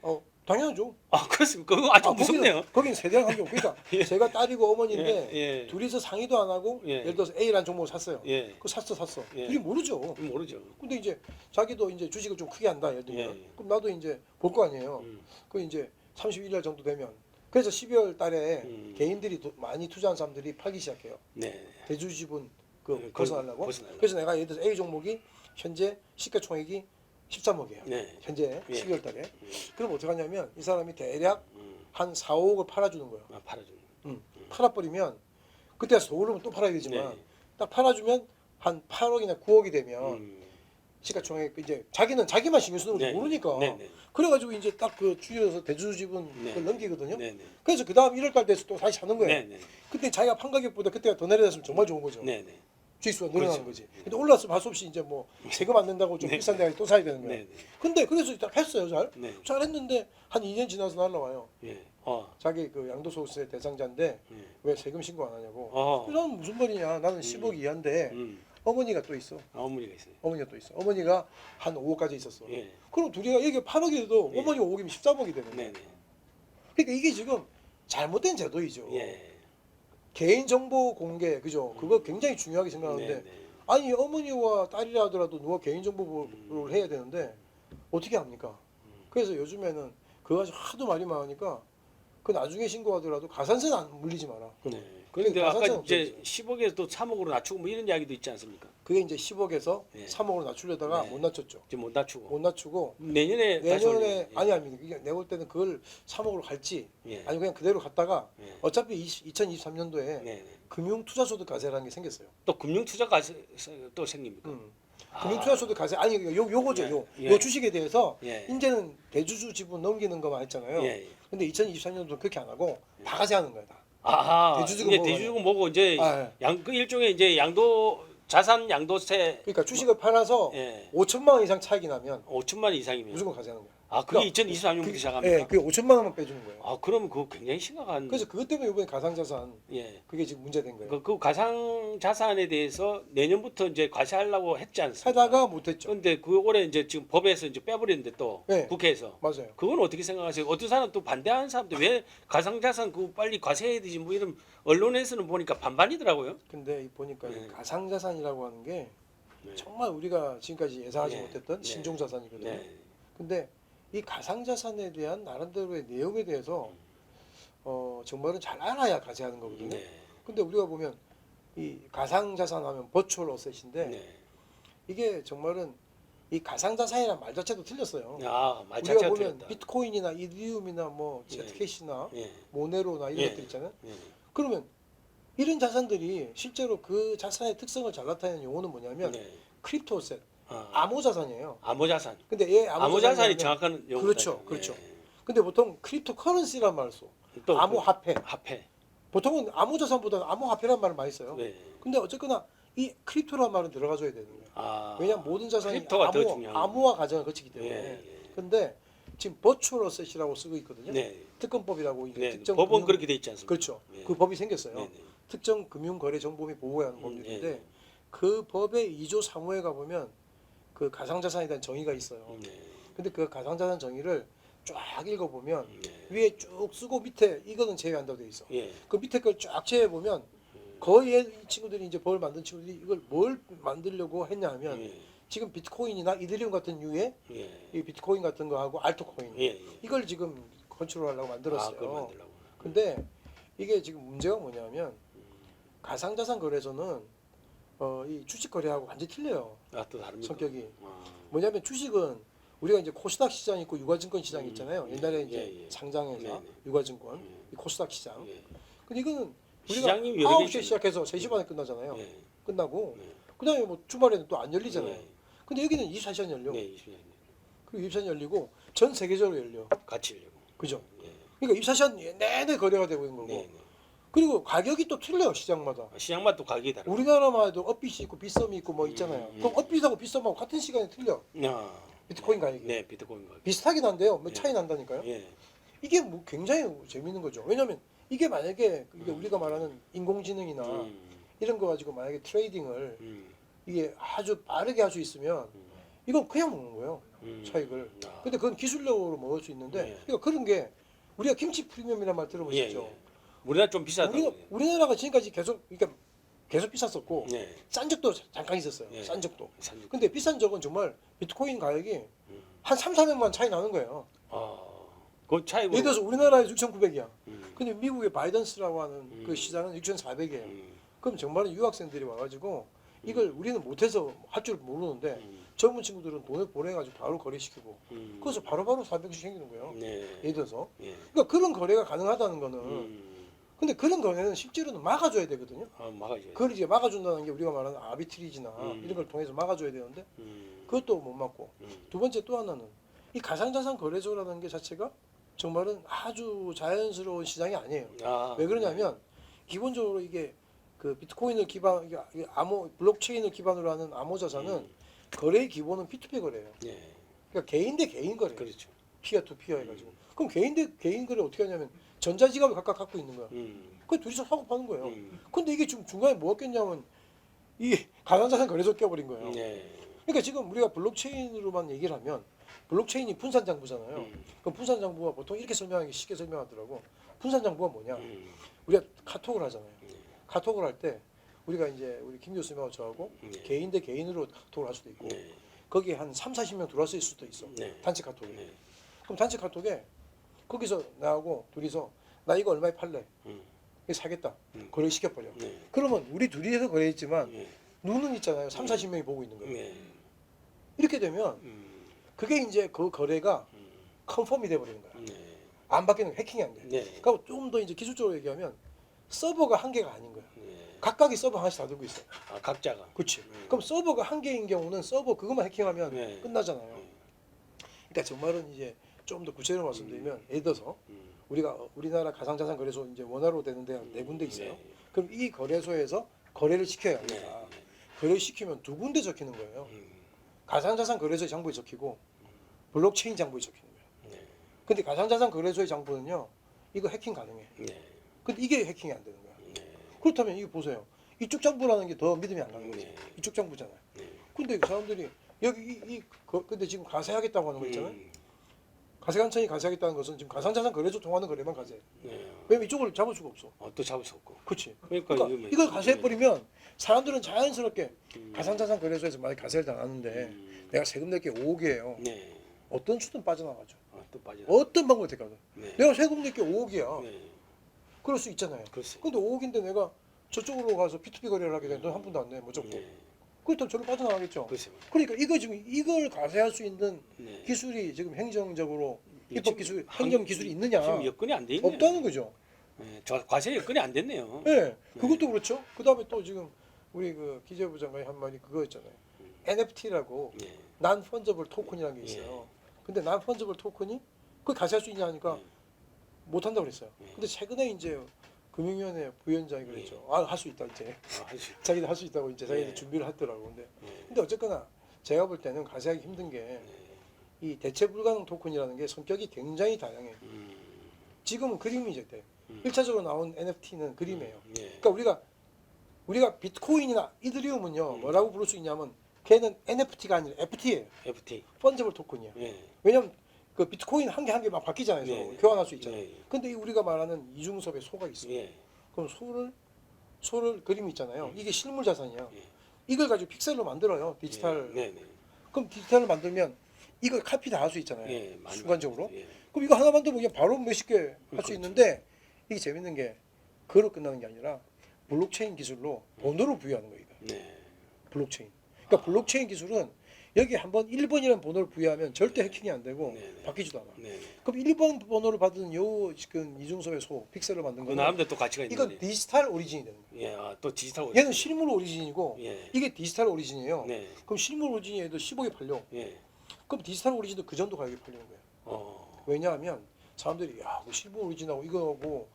당연하죠. 그렇습니까? 그거 아주 무섭네요. 거긴 세대랑 관계 없고 그러니까 예. 제가 딸이고 어머니인데 예, 예. 둘이서 상의도 안 하고 예. 예를 들어서 A라는 종목을 샀어요. 예. 그거 샀어. 예. 둘이 모르죠. 모르죠. 근데 이제 자기도 이제 주식을 좀 크게 한다 예를 들면 예. 그럼 나도 이제 볼 거 아니에요. 그 이제 31일 정도 되면 그래서 12월 달에 개인들이 많이 투자한 사람들이 팔기 시작해요. 네. 대주주분 그걸 벗어나려고. 벗어나려고. 그래서 내가 예를 들어서 A 종목이 현재 시가총액이 13억이에요. 네. 현재 예. 12월 달에. 그럼 어떻게 하냐면 이 사람이 대략 음. 한 4, 5억을 팔아주는 거예요. 팔아주는. 팔아버리면 그때 더 오르면 또 팔아야 되지만 네. 딱 팔아주면 한 8억이나 9억이 되면 음. 시가총액 이제 자기는 자기만 신경 쓰는 걸 네. 모르니까 네, 네. 그래가지고 이제 딱 그 주유에서 대주주분 네. 그걸 넘기거든요. 네, 네. 그래서 그 다음 1월 달 돼서 또 다시 사는 거예요. 네, 네. 그때 자기가 판 가격보다 그때가 더 내려졌으면 정말 좋은 거죠. 네, 네. 주식수가 늘어나는 그렇죠. 거지. 근데 올랐으면 할 수 없이 이제 뭐 세금 안 낸다고 좀 네. 비싼 데 또 사야 되는 거예요. 네, 네. 근데 그래서 일단 했어요. 네. 잘했는데 한 2년 지나서 날라와요. 예. 자기 그 양도소득세 대상자인데 예. 왜 세금 신고 안 하냐고. 어. 그래서 나는 무슨 말이냐. 나는 10억 이하인데 어머니가 또 있어. 어머니가 있어요. 어머니가 또 있어. 어머니가 한 5억까지 있었어. 예. 그럼 둘이가 이게 8억이 돼도 예. 어머니가 5억이면 13억이 되는 거야. 네, 네. 그러니까 이게 지금 잘못된 제도이죠. 예. 개인 정보 공개 그죠? 그거 굉장히 중요하게 생각하는데 네, 네. 아니 어머니와 딸이라 하더라도 누가 개인 정보 보호를 해야 되는데 어떻게 합니까? 그래서 요즘에는 그거 가지고 하도 말이 많으니까 그 나중에 신고하더라도 가산세는 안 물리지 마라. 네. 그런데 가산세는 아까 이제 없어졌어요. 10억에서 또 3억으로 낮추고 뭐 이런 이야기도 있지 않습니까? 그게 이제 10억에서 네. 3억으로 낮추려다가 네. 못 낮췄죠. 이제 못 낮추고. 못 낮추고 내년에 다시 내년에 올리는. 예. 아니 이게 내가 볼 때는 그걸 3억으로 갈지 예. 아니 그냥 그대로 갔다가 예. 어차피 2023년도에 네, 네. 금융투자소득 과세라는 게 생겼어요. 또 금융투자가 또 생깁니까? 금융투자소득 과세 아니 요거죠. 예. 요 주식에 대해서 예. 이제는 대주주 지분 넘기는 거만 했잖아요. 예. 예. 근데 2023년도는 그렇게 안 하고 다 과세하는 거야 다. 아하. 대주주금 이제 먹어가지고. 대주주금 먹고 이제 아, 예. 그 일종의 이제 자산 양도세 그러니까 주식을 팔아서 예. 5천만 원 이상 차익이 나면 5천만 원 이상이면 무조건 과세하는 거야. 아 그게 그러니까 2023년부터 예, 시작합니까? 그게 5천만 원만 빼주는 거예요. 아 그러면 그거 굉장히 심각한. 그래서 그것 때문에 이번에 가상자산 예. 그게 지금 문제된 거예요. 그 가상 자산에 대해서 내년부터 이제 과세하려고 했지 않습니까? 하다가 못했죠. 그런데 그 올해 이제 지금 법에서 이제 빼버리는데 또 네. 국회에서 맞아요. 그건 어떻게 생각하세요? 어떤 사람 또 반대하는 사람들 왜 가상 자산 그거 빨리 과세해야 되지 뭐 이런 언론에서는 보니까 반반이더라고요. 근데 보니까 이 네. 가상자산이라고 하는 게 네. 정말 우리가 지금까지 예상하지 네. 못했던 네. 신종자산이거든요. 네. 근데 이 가상자산에 대한 나름대로의 내용에 대해서 정말은 잘 알아야 과세하는 거거든요. 네. 근데 우리가 보면 이 가상자산 하면 버추얼 어셋인데 네. 이게 정말은 이 가상자산이란 말 자체도 틀렸어요. 아, 말 우리가 자체가 보면 틀렸다. 비트코인이나 이디움이나 뭐 네. 제트캐시나 예. 모네로나 이런 예. 것들 있잖아요. 예. 그러면 이런 자산들이 실제로 그 자산의 특성을 잘 나타내는 용어는 뭐냐면 네. 크립토셋, 아, 암호자산이에요. 암호자산. 근데 얘 암호자산이 암호자산이 정확한 용어다. 그렇죠, 그렇죠. 근데 보통 크립토 커런시란 말을 써. 또 암호화폐. 화폐. 보통은 암호자산보다 암호화폐란 말을 많이 써요. 네. 근데 어쨌거나 이 크립토란 말은 들어가줘야 되는 거예요. 아. 왜냐하면 모든 자산이 크립토가 더 중요한 암호화 과정을 거치기 예. 때문에. 예. 근데 지금 버추얼 어셋이라고 쓰고 있거든요. 네. 특검법이라고 이제 네. 특정 법은 금융- 그렇게 돼 있지 않습니까? 그렇죠. 예. 그 법이 생겼어요. 네. 네. 특정 금융 거래 정보 및 보호에 하는 법률인데 예. 그 법의 2조 3호에 가 보면 그 가상자산에 대한 정의가 있어요. 네. 근데 그 가상자산 정의를 쫙 읽어 보면 네. 위에 쭉 쓰고 밑에 이거는 제외한다고 돼 있어. 예. 그 밑에 걸 쫙 제외해 보면 거의 이 친구들이 이제 법을 만든 친구들이 이걸 뭘 만들려고 했냐 하면 예. 지금 비트코인이나 이더리움 같은 류의 예. 이 비트코인 같은 거 하고 알트코인 예. 예. 이걸 지금 컨트롤하려고 아, 만들었어요. 그걸 만들라고. 근데 이게 지금 문제가 뭐냐면 가상자산 거래소는 이 주식 거래하고 완전히 틀려요. 아, 또 다릅니까? 성격이. 아. 뭐냐면 주식은 우리가 이제 코스닥 시장 있고 유가증권 시장 있잖아요. 예, 옛날에 이제 예, 예. 상장회사 네, 네. 유가증권, 예. 이 코스닥 시장. 예. 근데 이거는 우리가 시장님 여러 개 9시에 시작해서 3시 반에 끝나잖아요. 예. 끝나고 예. 그다음에 뭐 주말에는 또 안 열리잖아요. 예. 근데 여기는 24시간 열려. 네, 20년 그리고 24시간 열리고 전 세계적으로 열려. 같이 열리고. 그죠? 예. 그러니까 24시간 내내 거래가 되고 있는 거고. 네, 네. 그리고 가격이 또 틀려요, 시장마다. 시장마다 또 가격이 다르고. 우리나라만 해도 업빗이 있고 빗썸이 있고 뭐 있잖아요. 그럼 업빗하고 빗썸하고 같은 시간에 틀려. 아, 비트코인 가격이. 네, 비트코인 가격. 비슷하긴 한데요. 뭐 예. 차이 난다니까요. 예. 이게 뭐 굉장히 재밌는 거죠. 왜냐하면 이게 만약에 이게 우리가 말하는 인공지능이나 이런 거 가지고 만약에 트레이딩을 이게 아주 빠르게 할 수 있으면 이건 그냥 먹는 거예요. 차익을. 아. 근데 그건 기술력으로 먹을 수 있는데 예. 그러니까 그런 게 우리가 김치 프리미엄이라는 말 예, 들어보셨죠? 예. 우리나라 좀 비싸다고. 우리나라가 지금까지 계속 비쌌었고 네. 싼 적도 잠깐 있었어요. 예. 싼 적도. 산지. 근데 비싼 적은 정말 비트코인 가격이 한 3, 400만 차이 나는 거예요. 아, 그 차이. 예를 들어서 우리나라에 6,900이야. 음. 근데 미국의 바이던스라고 하는 그 시장은 6,400이에요. 그럼 정말은 유학생들이 와가지고 이걸 우리는 못해서 할 줄 모르는데 젊은 친구들은 돈을 보내가지고 바로 거래시키고 그래서 바로바로 400씩 생기는 거예요. 네. 예를 들어서. 예. 그러니까 그런 거래가 가능하다는 거는 근데 그런 거래는 실제로는 막아줘야 되거든요. 아, 막아줘야 돼. 그걸 이제 막아준다는 게 우리가 말하는 아비트리지나 이런 걸 통해서 막아줘야 되는데 그것도 못 막고 두 번째 또 하나는 이 가상자산 거래소라는 게 자체가 정말은 아주 자연스러운 시장이 아니에요. 아, 왜 그러냐면 기본적으로 이게 그 비트코인을 기반 이게 블록체인을 기반으로 하는 암호 자산은 거래의 기본은 P2P 거래예요. 예. 그러니까 개인 대 개인 거래. 그렇죠. 피어 투 피어 해가지고. 그럼 개인 대 개인 거래 어떻게 하냐면 전자지갑을 각각 갖고 있는 거야. 그 둘이서 사고 파는 거예요. 근데 이게 지금 중간에 뭐였겠냐면 이 가상자산 거래소 껴버린 거예요. 네. 그러니까 지금 우리가 블록체인으로만 얘기를 하면 블록체인이 분산장부잖아요. 그럼 분산장부가 보통 이렇게 설명하기 쉽게 설명하더라고. 분산장부가 뭐냐? 우리가 카톡을 하잖아요. 카톡을 할 때 우리가 이제 우리 김 교수님하고 저하고 개인 대 개인으로 카톡을 할 수도 있고 네. 거기에 한 3, 40명 들어왔을 수도 있어. 네. 단체 카톡에. 네. 그럼 단체 카톡에 거기서 나하고 둘이서 나 이거 얼마에 팔래? 이거 사겠다. 거래 시켜버려. 네. 그러면 우리 둘이서 거래했지만 네. 눈은 있잖아요. 3, 40명이 보고 있는 거예요. 네. 이렇게 되면 그게 이제 그 거래가 컨펌이 돼버리는 거야. 네. 안 바뀌는 해킹이 안 돼. 네. 그러니까 좀 더 이제 기술적으로 얘기하면 서버가 한 개가 아닌 거야. 네. 각각이 서버 하나씩 다 들고 있어. 아, 각자가. 그렇지. 그럼 서버가 한 개인 경우는 서버 그것만 해킹하면 네. 끝나잖아요. 그러니까 정말은 이제 좀 더 구체적으로 말씀드리면 예를 들어서 우리가 우리나라 가상자산 거래소 이제 원화로 되는 데가 네 군데 있어요. 네. 그럼 이 거래소에서 거래를 시켜야 네. 합니다. 거래를 시키면 두 군데 적히는 거예요. 가상자산 거래소의 장부에 적히고 블록체인 장부에 적히는 거예요. 네. 근데 가상자산 거래소의 장부는요. 이거 해킹 가능해. 네. 근데 이게 해킹이 안 되는 거야. 네. 그렇다면 이거 보세요. 이쪽 장부라는 게 더 믿음이 안 가는 거지. 네. 이쪽 장부잖아요. 네. 근데 사람들이 여기 근데 지금 가세하겠다고 하는 거 있잖아요. 가세관청이 가세하겠다는 것은 지금 가상자산 거래소 통하는 거래만 가세. 네. 왜냐면 이쪽을 잡을 수가 없어. 또 잡을 수 없고. 그렇지. 그러니까, 그러니까 이걸 가세해버리면 사람들은 자연스럽게 가상자산 거래소에서 만약 가세를 당하는데 내가 세금 낼 게 5억이에요. 네. 어떤 수든 빠져나가죠. 또 빠져. 어떤 방법을 택하든. 네. 내가 세금 낼 게 5억이야. 네. 그럴 수 있잖아요. 글쎄. 근데 5억인데 내가 저쪽으로 가서 P2P 거래를 하게 되면 돈 한 푼도 안 내. 무조건. 네. 그렇다면 저로 빠져나가겠죠. 글쎄. 그러니까 이거 지금 이걸 가세할 수 있는 네. 기술이 지금 행정적으로 예, 입법 지금 기술, 한- 행정 기술이 있느냐? 지금 여건이 안 돼 있네요. 없다는 거죠. 네. 저 과세 여건이 안 됐네요. 네, 그것도 그렇죠. 그다음에 또 지금 우리 그 기재부 장관이 한 말이 그거 있잖아요. NFT라고 네. 난 펀저블 토큰이라는 게 있어요. 근데 난 펀저블 토큰이 그걸 가세할 수 있냐 하니까 못 한다고 그랬어요. 근데 최근에 이제 금융위원회 부위원장이 그랬죠. 아, 할 수 있다 이제. 아, 할 수 있- 자기들 할 수 있다고 이제 자기들 네. 준비를 했더라고. 근데 네. 근데 어쨌거나 제가 볼 때는 가세하기 힘든 게 이 대체 불가능 토큰이라는 게 성격이 굉장히 다양해요. 지금은 그림이 이제 돼. 1차적으로 나온 NFT는 그림이에요. 네. 그러니까 우리가 비트코인이나 이더리움은요 뭐라고 부를 수 있냐면 걔는 NFT가 아니라 FT예요. FT. 펀저블 토큰이야. 네. 왜냐면 그 비트코인 한 개 한 개 막 바뀌잖아요. 서로 네. 교환할 수 있잖아요. 네. 근데 이 우리가 말하는 이중섭의 소가 있어요. 네. 그럼 소를 그림이 있잖아요. 이게 실물 자산이야. 네. 이걸 가지고 픽셀로 만들어요. 디지털. 네. 네. 그럼 디지털을 만들면 이걸 카피 다 할 수 있잖아요. 네. 많이 순간적으로. 네. 그럼 이거 하나 만들면 그냥 바로 몇십 개 할 수 그렇죠. 있는데 이게 재밌는 게 그로 끝나는 게 아니라 블록체인 기술로 돈으로 부여하는 거예요. 네. 블록체인. 그러니까 블록체인 기술은 여기 한번 1번이라는 번호를 부여하면 절대 네. 해킹이 안 되고 네. 바뀌지도 않아. 네. 그럼 1번 번호를 받은 요 지금 이중섭의 소 픽셀을 만든 그 거는 나름대로 또 가치가 있는 이건 거네. 디지털 오리진이 되는 거예요. 예, 아, 또 디지털 얘는 실물 오리진이고 예. 이게 디지털 오리진이에요. 네. 그럼 실물 오리진이 얘도 10억에 팔려. 예. 그럼 디지털 오리진도 그 정도 가격에 팔리는 거예요. 왜냐하면 사람들이 야, 뭐 실물 오리진하고 이거하고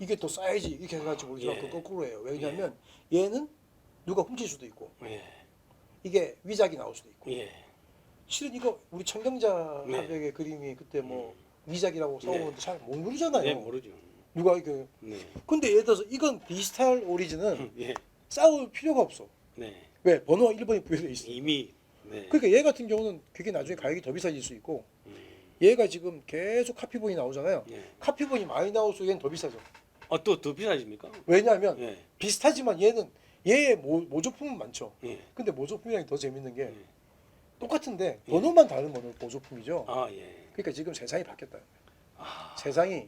이게 더 싸야지 이렇게 해가지고 오리진하고 예. 거꾸로 해요. 왜냐하면 얘는 누가 훔칠 수도 있고 예. 이게 위작이 나올 수도 있고. 예. 실은 이거 우리 청경자 네. 화백의 그림이 그때 뭐 위작이라고 네. 써오는데 잘 모르잖아요. 네, 모르죠. 누가 이거. 네. 근데 예를 들어서 이건 디지털 오리진은 예. 싸울 필요가 없어. 네. 왜? 번호가 1번이 부여되어 있어. 이미 네. 그러니까 얘 같은 경우는 그게 나중에 가격이 더 비싸질 수 있고 얘가 지금 계속 카피본이 나오잖아요. 예. 카피본이 많이 나올수록 얘는 더 비싸죠. 또 더 비싸집니까? 왜냐하면 예. 비슷하지만 얘는 얘의 모조품은 많죠. 예. 근데 모조품이랑 더 재밌는 게 예. 똑같은데 예. 번호만 다른 모조품이죠. 아, 예. 그러니까 지금 세상이 바뀌었다. 아. 세상이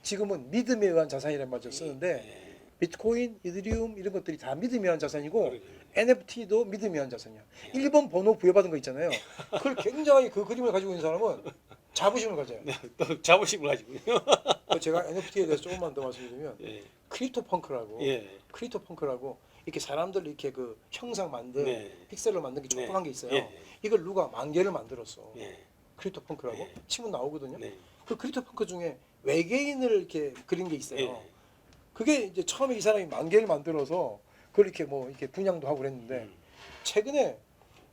지금은 믿음에 의한 자산이라는 말을 쓰는데 예. 비트코인, 이더리움 이런 것들이 다 믿음에 의한 자산이고 그러게요. NFT도 믿음에 의한 자산이야. 1번 번호 부여받은 거 있잖아요. 그걸 굉장히 그 그림을 가지고 있는 사람은 자부심을 가져요. 네, 또 자부심을 가지고요. 제가 NFT에 대해서 조금만 더 말씀드리면 예. 크립토 펑크라고 예. 크립토 펑크라고 이렇게 사람들 이렇게 그 형상 만든 네. 픽셀로 만든 게 조그만 게 있어요. 예. 이걸 누가 10,000개를 만들었어. 예. 크립토 펑크라고 예. 치면 나오거든요. 네. 그 크립토 펑크 중에 외계인을 이렇게 그린 게 있어요. 예. 그게 이제 처음에 이 사람이 10,000개를 만들어서 그걸 이렇게 뭐 이렇게 분양도 하고 그랬는데 최근에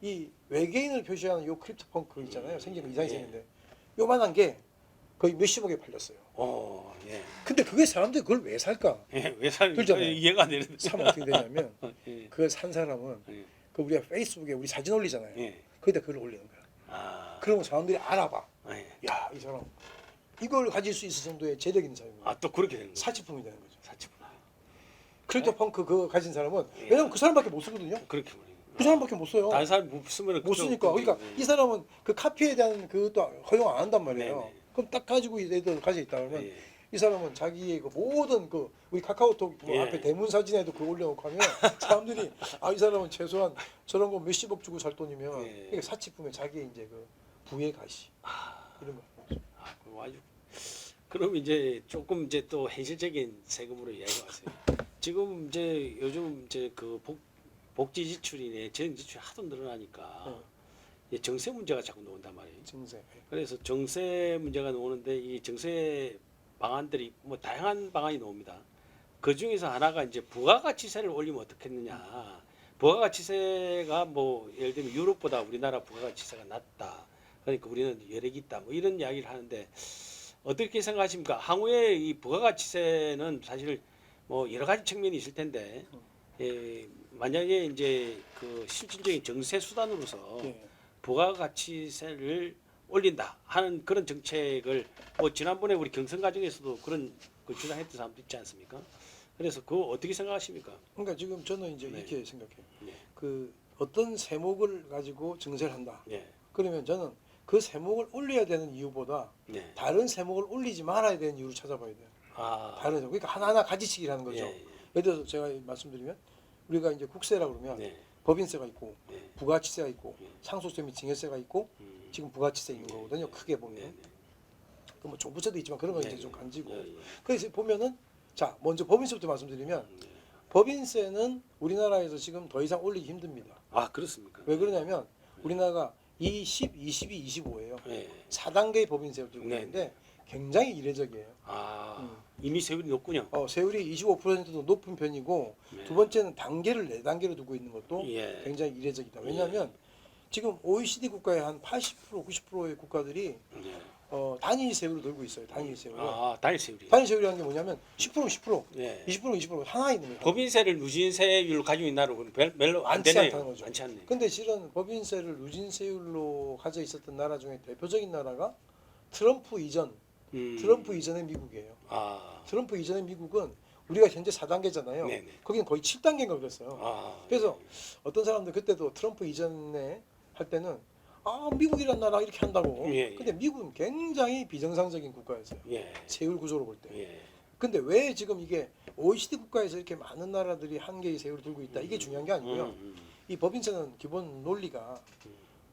이 외계인을 표시하는 요 크립토 펑크 있잖아요. 생긴 거 이상하게 예. 생겼는데 요만한 게 거의 몇십억에 팔렸어요. 예. 근데 그게 사람들이 그걸 왜 살까? 예. 왜 사는 그렇잖아요. 이해가 안 되는데. 사면 어떻게 되냐면 예. 그걸 산 사람은 예. 그 우리가 페이스북에 우리 사진 올리잖아요. 예. 거기다 글을 올리는 거야. 아. 그러면 사람들이 알아봐. 예. 야, 이 사람 이걸 가질 수 있을 정도의 재력 있는 사람이야. 아, 또 그렇게 되는 거예요. 사치품이 되는 거죠. 사치구나. 크립토 펑크 그거 가진 사람은 예. 왜냐면 그 사람밖에 못 쓰거든요. 그렇게 버리는 그 사람밖에 못 써요. 다른 사람이 못 쓰면 못 쓰니까. 그러니까 이 사람은 그 카피에 대한 그것도 허용 안 한단 말이에요. 네네. 그럼 딱 가지고 얘들 가져 있다 그러면 예. 이 사람은 자기의 그 모든 그 우리 카카오톡 뭐 예. 앞에 대문 사진에도 그거 올려놓고 하면 사람들이 아, 이 사람은 최소한 저런 거 몇십억 주고 살 돈이면 예. 이게 사치품에 자기의 이제 그 부의 가시 이런 거. 아, 그럼 아주 그럼 이제 조금 이제 또 현실적인 세금으로 이야기가 왔어요. 지금 이제 요즘 이제 그 복지 지출이네 재정 지출이 하도 늘어나니까 이제 정세 문제가 자꾸 나온단 말이에요. 증세. 그래서 정세 문제가 나오는데 이 정세 방안들이 뭐 다양한 방안이 나옵니다. 그 중에서 하나가 이제 부가가치세를 올리면 어떻겠느냐. 부가가치세가 뭐 예를 들면 유럽보다 우리나라 부가가치세가 낮다. 그러니까 우리는 여력이 있다. 뭐 이런 이야기를 하는데 어떻게 생각하십니까? 향후에 이 부가가치세는 사실 뭐 여러 가지 측면이 있을 텐데 만약에 이제 그 실질적인 정세 수단으로서 예. 부가가치세를 올린다 하는 그런 정책을 뭐 지난번에 우리 경선 과정에서도 그런 걸 주장했던 사람도 있지 않습니까? 그래서 그거 어떻게 생각하십니까? 그러니까 지금 저는 이제 네. 이렇게 생각해요. 네. 그 어떤 세목을 가지고 증세를 한다. 네. 그러면 저는 그 세목을 올려야 되는 이유보다 네. 다른 세목을 올리지 말아야 되는 이유를 찾아봐야 돼요. 아. 다른 세목. 그러니까 하나하나 가지치기라는 거죠. 예, 예를 들어서 제가 말씀드리면 우리가 이제 국세라 그러면 네. 법인세가 있고 네. 부가치세가 있고 네. 상속세 및 증여세가 있고 지금 부가치세 있는 거거든요. 크게 보면. 네. 그 뭐 종부세도 있지만 그런 건 네. 이제 좀 간지고. 네. 그래서 보면은 자 먼저 법인세부터 말씀드리면 네. 법인세는 우리나라에서 지금 더 이상 올리기 힘듭니다. 아 그렇습니까? 왜 그러냐면 우리나라가 20, 22, 25예요. 네. 4단계의 법인세를 들고 네. 있는데 굉장히 이례적이에요. 아 이미 세율이 높군요. 세율이 25%도 높은 편이고 네. 두 번째는 단계를 4단계로 두고 있는 것도 예. 굉장히 이례적이다. 왜냐하면 지금 OECD 국가의 한 80% 90%의 국가들이 네. 단위 세율을 들고 있어요. 단위 세율을. 아 단일 세율이. 단위 세율이라는 게 뭐냐면 10% 10% 예. 20% 하나 있는 거예요. 법인세를 누진세율로 가지고 있는 나라는 별로 안 많지 되네요. 않다는 거죠. 많지 않네. 근데 실은 법인세를 누진세율로 가져 있었던 나라 중에 대표적인 나라가 트럼프 이전의 미국이에요. 아. 트럼프 이전의 미국은 우리가 현재 4단계잖아요. 네네. 거기는 거의 7단계인가 그랬어요. 아. 그래서 어떤 사람들 그때도 트럼프 이전에 할 때는 미국이란 나라 이렇게 한다고. 예, 예. 근데 미국은 굉장히 비정상적인 국가였어요. 예. 세율 구조로 볼 때. 예. 근데 왜 지금 이게 OECD 국가에서 이렇게 많은 나라들이 한 개의 세율을 들고 있다. 이게 중요한 게 아니고요. 이 법인세는 기본 논리가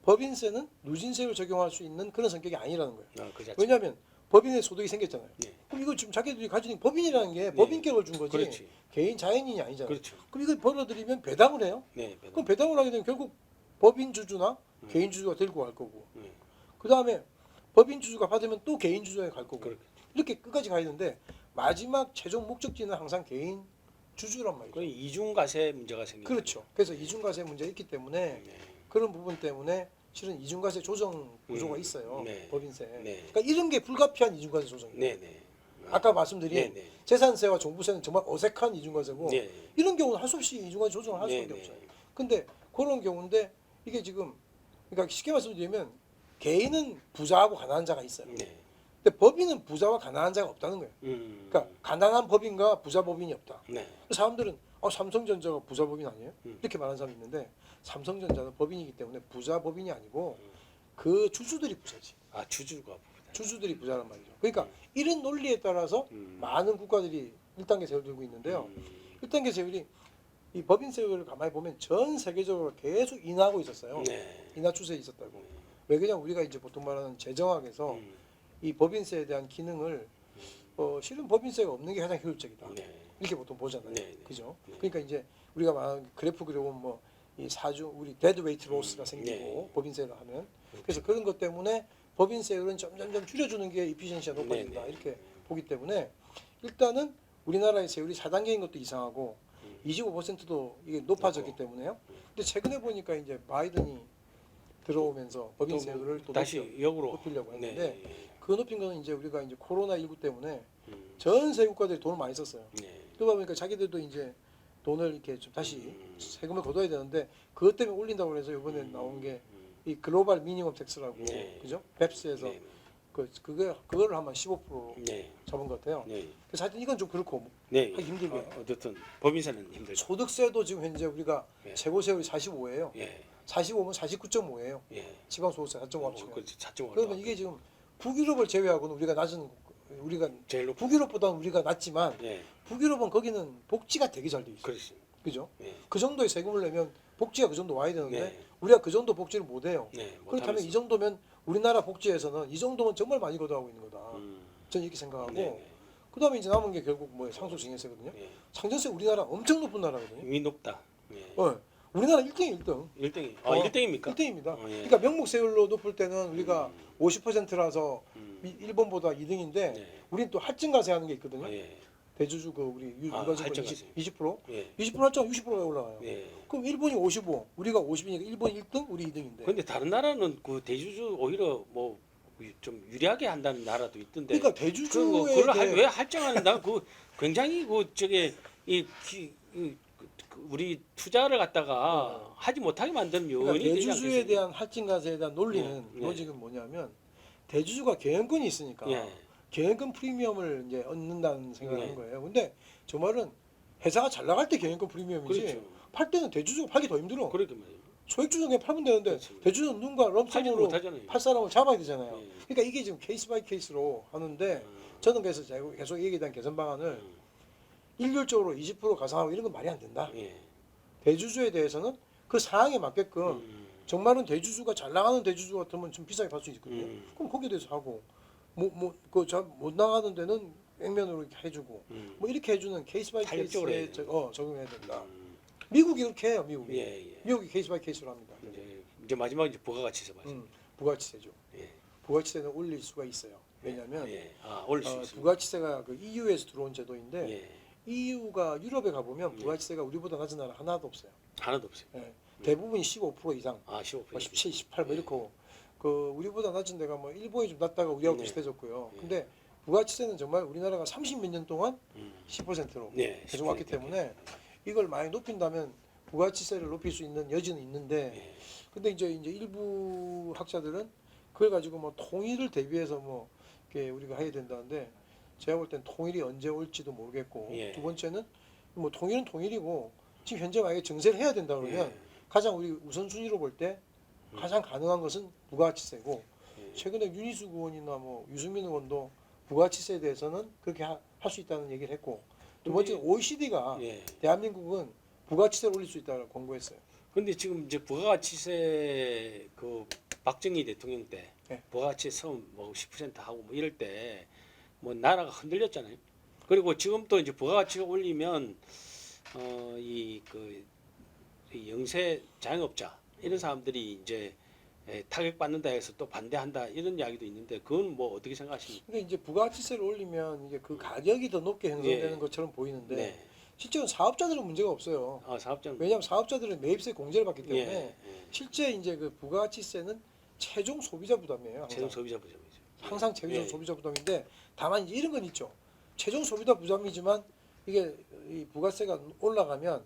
법인세는 누진세율 적용할 수 있는 그런 성격이 아니라는 거예요. 그 자체. 왜냐하면 법인의 소득이 생겼잖아요. 네. 그럼 이거 지금 자기들이 가지고 있는 법인이라는 게 네. 법인격을 준 거지 그렇지. 개인 자연인이 아니잖아요. 그렇죠. 그럼 이걸 벌어들이면 배당을 해요. 네. 그럼 배당을 하게 되면 결국 법인 주주나 개인 주주가 들고 갈 거고 그 다음에 법인 주주가 받으면 또 개인 주주에 갈 거고 그렇게. 이렇게 끝까지 가야 되는데 마지막 최종 목적지는 항상 개인 주주란 말이죠. 그 이중과세 문제가 생기죠. 그렇죠. 그래서 이중과세 문제가 있기 때문에 네. 그런 부분 때문에 실은 이중과세 조정 구조가 있어요. 네. 법인세. 네. 그러니까 이런 게 불가피한 이중과세 조정이에요. 네, 네. 아까 말씀드린 네, 네. 재산세와 종부세는 정말 어색한 이중과세고 네. 이런 경우는 할 수 없이 이중과세 조정을 할 네, 수밖에 네. 없어요. 근데 그런 경우인데 이게 지금 그러니까 쉽게 말씀드리면 개인은 부자하고 가난한 자가 있어요. 네. 근데 법인은 부자와 가난한 자가 없다는 거예요. 그러니까 가난한 법인과 부자 법인이 없다. 네. 사람들은 삼성전자가 부자 법인 아니에요? 음. 이렇게 말하는 사람이 있는데 삼성전자는 법인이기 때문에 부자 법인이 아니고 그 주주들이 부자지. 아, 주주가 주주들이 부자란 말이죠. 그러니까 이런 논리에 따라서 많은 국가들이 1단계 세율을 들고 있는데요. 1단계 세율이 이 법인 세율을 가만히 보면 전 세계적으로 계속 인하하고 있었어요. 네. 인하 추세에 있었다고. 왜 그냥 우리가 이제 보통 말하는 재정학에서 이 법인세에 대한 기능을 실은 법인세가 없는 게 가장 효율적이다. 네. 이렇게 보통 보잖아요. 네, 네. 그죠? 네. 그러니까 이제 우리가 말하는 그래프 그려보면 뭐이 사주 우리 데드 웨이트 로스가 생기고 네. 법인세를 하면 그래서 그런 것 때문에 법인세율은 점점점 줄여주는 게 이피션시가 높아진다. 네, 네. 이렇게 보기 때문에 일단은 우리나라의 세율이 4단계인 것도 이상하고 25%도 이게 높아졌기 때문에요. 근데 최근에 보니까 이제 바이든이 들어오면서 법인 세율을 또 다시 역으로 높이려고 했는데 네. 그 높인 거는 이제 우리가 이제 코로나 19 때문에 전 세계 국가들이 돈을 많이 썼어요. 네. 그러다 보니까 자기들도 이제 돈을 이렇게 좀 다시 세금을 걷어야 되는데 그것 때문에 올린다고 해서 이번에 나온 게 이 글로벌 미니멈 텍스라고 네. 그죠? 뱁스에서 네. 그거를 아마 15% 네. 잡은 것 같아요. 네. 그래서 하여튼 이건 좀 그렇고 네. 하기 힘들게. 어쨌든 법인세는 힘들죠. 소득세도 지금 현재 우리가 네. 최고 세율이 45예요. 예. 45면 49.5예요. 예. 지방소득세 4.5 치면. 그렇지. 4.5. 그러면 이게 지금 북유럽을 제외하고는 우리가 제일 높은. 북유럽보다는 우리가 낮지만 예. 북유럽은 거기는 복지가 되게 잘 돼 있어요. 그렇지. 그죠? 예. 그 정도의 세금을 내면 복지가 그 정도 와야 되는데 네. 우리가 그 정도 복지를 못 해요. 네. 그렇다면 이 정도면 우리나라 복지에서는 이 정도면 정말 많이 걷어가고 있는 거다. 저는 이렇게 생각하고 네. 그다음에 이제 남은 게 결국 뭐예요? 상속증여세거든요. 예. 상전세 우리나라 엄청 높은 나라거든요. 이미 높다. 예. 우리나라 1등이 1등. 1등이. 1등입니까? 1등입니까? 1등입니다. 예. 그러니까 명목 세율로 높을 때는 우리가 50%라서 음. 일본보다 2등인데 네. 우리는 또 할증과세 하는 게 있거든요. 예. 대주주 그 우리 아, 유가증권 할증과세. 20%? 예. 20% 할증 60%가 올라가요. 예. 그럼 일본이 55, 우리가 50이니까 일본 1등, 우리 2등인데. 근데 다른 나라는 그 대주주 오히려 뭐 좀 유리하게 한다는 나라도 있던데. 그러니까 대주주에 그걸 대해 왜 할증하는다? 그 굉장히 그 저게 우리 투자를 갖다가 하지 못하게 만드는 그러니까 요인이 되지 대주주에 않겠어요? 대한 할증과세에 대한 논리는 네. 로직은 뭐냐면 대주주가 개연권이 있으니까 예. 개연권 프리미엄을 이제 얻는다는 생각을 네. 하는 거예요. 근데 저 말은 회사가 잘 나갈 때 개연권 프리미엄이지 그렇죠. 팔 때는 대주주가 팔기 더 힘들어. 그렇게 말이에요. 소액주주 그냥 팔면 되는데 그렇죠. 대주주는 누군가 하지는 럼섬으로 못하잖아요. 팔 사람을 잡아야 되잖아요. 예. 그러니까 이게 지금 케이스 바이 케이스로 하는데 저는 그래서 제가 계속 얘기에 대한 개선 방안을 일률적으로 20% 가상하고 이런 건 말이 안 된다. 예. 대주주에 대해서는 그 상황에 맞게끔 정말은 대주주가 잘 나가는 대주주 같으면 좀 비싸게 팔 수 있거든요. 그럼 거기에 대해서 하고 그 잘 못 나가는 데는 액면으로 이렇게 해주고 뭐 이렇게 해주는 케이스 바이 탄력적으로 케이스에 해야 돼요. 적용해야 된다. 미국이 그렇게 해요. 미국이. 예, 예. 미국이 케이스 바이 케이스로 합니다. 이제 마지막 이제 부가가치세 맞죠? 부가치세죠. 예. 부가치세는 올릴 수가 있어요. 왜냐하면 예. 아, 올릴 수 있습니다. 부가치세가 그 EU에서 들어온 제도인데 예. EU가 유럽에 가보면 부가치세가 우리보다 낮은 나라 하나도 없어요. 하나도 없어요. 예. 대부분이 15% 이상, 아, 15%. 뭐 17, 18 뭐 예. 이렇고 그 우리보다 낮은 데가 뭐 일본이 좀 낮다가 우리하고 네. 비슷해졌고요. 예. 근데 부가치세는 정말 우리나라가 30몇 년 동안 10%로 네, 계속 왔기 10% 때문에 이걸 많이 높인다면 부가치세를 높일 수 있는 여지는 있는데 예. 근데 이제 일부 학자들은 그걸 가지고 뭐 통일을 대비해서 뭐 이렇게 우리가 해야 된다는데 제가 볼 땐 통일이 언제 올지도 모르겠고 예. 두 번째는 뭐 통일은 통일이고 지금 현재 만약에 증세를 해야 된다 그러면 예. 가장 우리 우선순위로 볼 때 가장 가능한 것은 부가치세고 예. 최근에 윤희숙 의원이나 뭐 유승민 의원도 부가치세에 대해서는 그렇게 할 수 있다는 얘기를 했고 두 번째는 OECD가 예. 대한민국은 부가치세를 올릴 수 있다고 권고했어요. 근데 지금 이제 부가가치세 그 박정희 대통령 때 네. 부가가치 처음 뭐 10% 하고 뭐 이럴 때 뭐 나라가 흔들렸잖아요. 그리고 지금 또 이제 부가가치가 올리면 이그 영세 자영업자 이런 사람들이 이제 타격받는다 해서 또 반대한다 이런 이야기도 있는데 그건 뭐 어떻게 생각하십니까? 근데 이제 부가가치세를 올리면 이게 그 가격이 더 높게 형성되는 예. 것처럼 보이는데 네. 실제로 사업자들은 문제가 없어요. 사업자는 왜냐하면 사업자들은 매입세 공제를 받기 때문에 예. 실제 이제 그 부가가치세는 최종 소비자 부담이에요. 최종 항상, 소비자 부담이죠. 항상 최종 예. 소비자 부담인데 다만 이제 이런 건 있죠. 최종 소비자 부담이지만 이게 이 부가세가 올라가면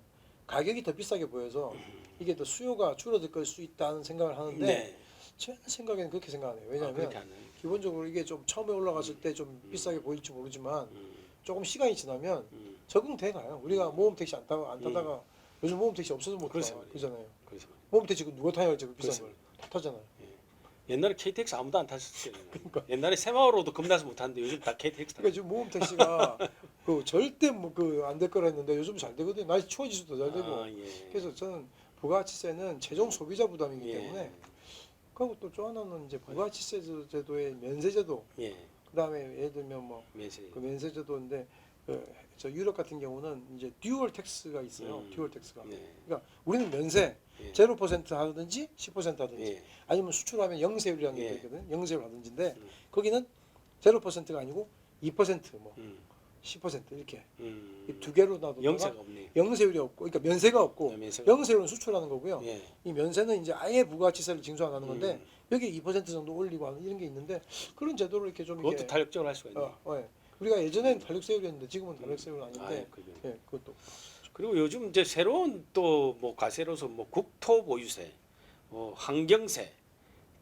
가격이 더 비싸게 보여서 이게 더 수요가 줄어들 수 있다는 생각을 하는데 네. 제 생각에는 그렇게 생각하네요. 왜냐하면 그렇게 하는. 기본적으로 이게 좀 처음에 올라갔을 때 좀 비싸게 보일지 모르지만 음, 조금 시간이 지나면 음, 적응돼 가요. 우리가 모험 택시 안 타다가 요즘 모험 택시 없어서 못 그래서 타. 말이에요. 그잖아요. 그래서 모험 택시 누가 타요? 지금 비싼 그래서 걸. 다 타잖아요. 옛날에 KTX 아무도 안 탔었어요. 그러니까. 옛날에 새마을호도 겁나서 못 탔는데 요즘 다 KTX 타. 그러니까 지금 모험 택시가 그 절대 뭐 그 안 될 거라 했는데 요즘 잘 되거든요. 날씨 추워지서도 잘 되고. 아, 예. 그래서 저는 부가가치세는 최종 소비자 부담이기 예. 때문에 그리고 또 또 하나는 이제 부가가치세 제도의 면세제도 예. 그다음에 예를 들면 뭐 매세. 그 면세제도인데 저 유럽 같은 경우는 이제 듀얼 텍스가 있어요. 듀얼 텍스가. 네. 그러니까 우리는 면세 예. 0% 하든지 10% 하든지 예. 아니면 수출하면 영세율이라는 게 예. 있거든. 영세율 하든지인데 음. 거기는 0%가 아니고 2%뭐 음. 10% 이렇게 음. 이 두 개로 놔두다가 영세가 없네요. 영세율이 없고 그러니까 면세가 없고 네, 면세가 영세율은 수출하는 거고요. 예. 이 면세는 이제 아예 부가가치세를 징수 안 하는 건데 음. 여기 2% 정도 올리고 하는 이런 게 있는데 그런 제도를 이렇게 좀 그것도 이렇게 탄력적으로 할 수가 있네요. 예. 우리가 예전에는 탄력세율이었는데 지금은 탄력세율은 아, 아닌데 그죠. 예, 그것도 그리고 요즘 이제 새로운 또 뭐 과세로서 뭐 국토 보유세, 뭐 환경세,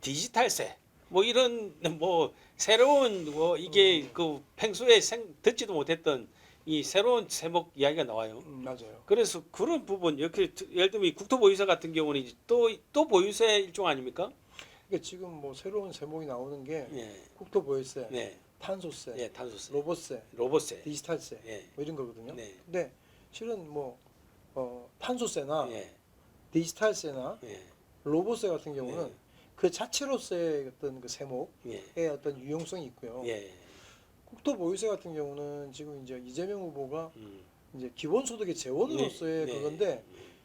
디지털세, 뭐 이런 뭐 새로운 뭐 이게 그 평소에 듣지도 못했던 이 새로운 세목 이야기가 나와요. 맞아요. 그래서 그런 부분 이렇게 예를 들면 이 국토 보유세 같은 경우는 이제 또 보유세 일종 아닙니까? 그러니까 지금 뭐 새로운 세목이 나오는 게 예, 국토보유세, 네, 탄소세, 예, 탄소세, 로봇세, 로봇세, 디지털세 예, 뭐 이런 거거든요. 네, 근데 실은 뭐 탄소세나 예, 디지털세나 예, 로봇세 같은 경우는 네. 그 자체로서의 어떤 그 세목의 예, 어떤 유용성이 있고요. 예, 국토보유세 같은 경우는 지금 이제 이재명 후보가 음, 이제 기본소득의 재원으로서의 네, 그건데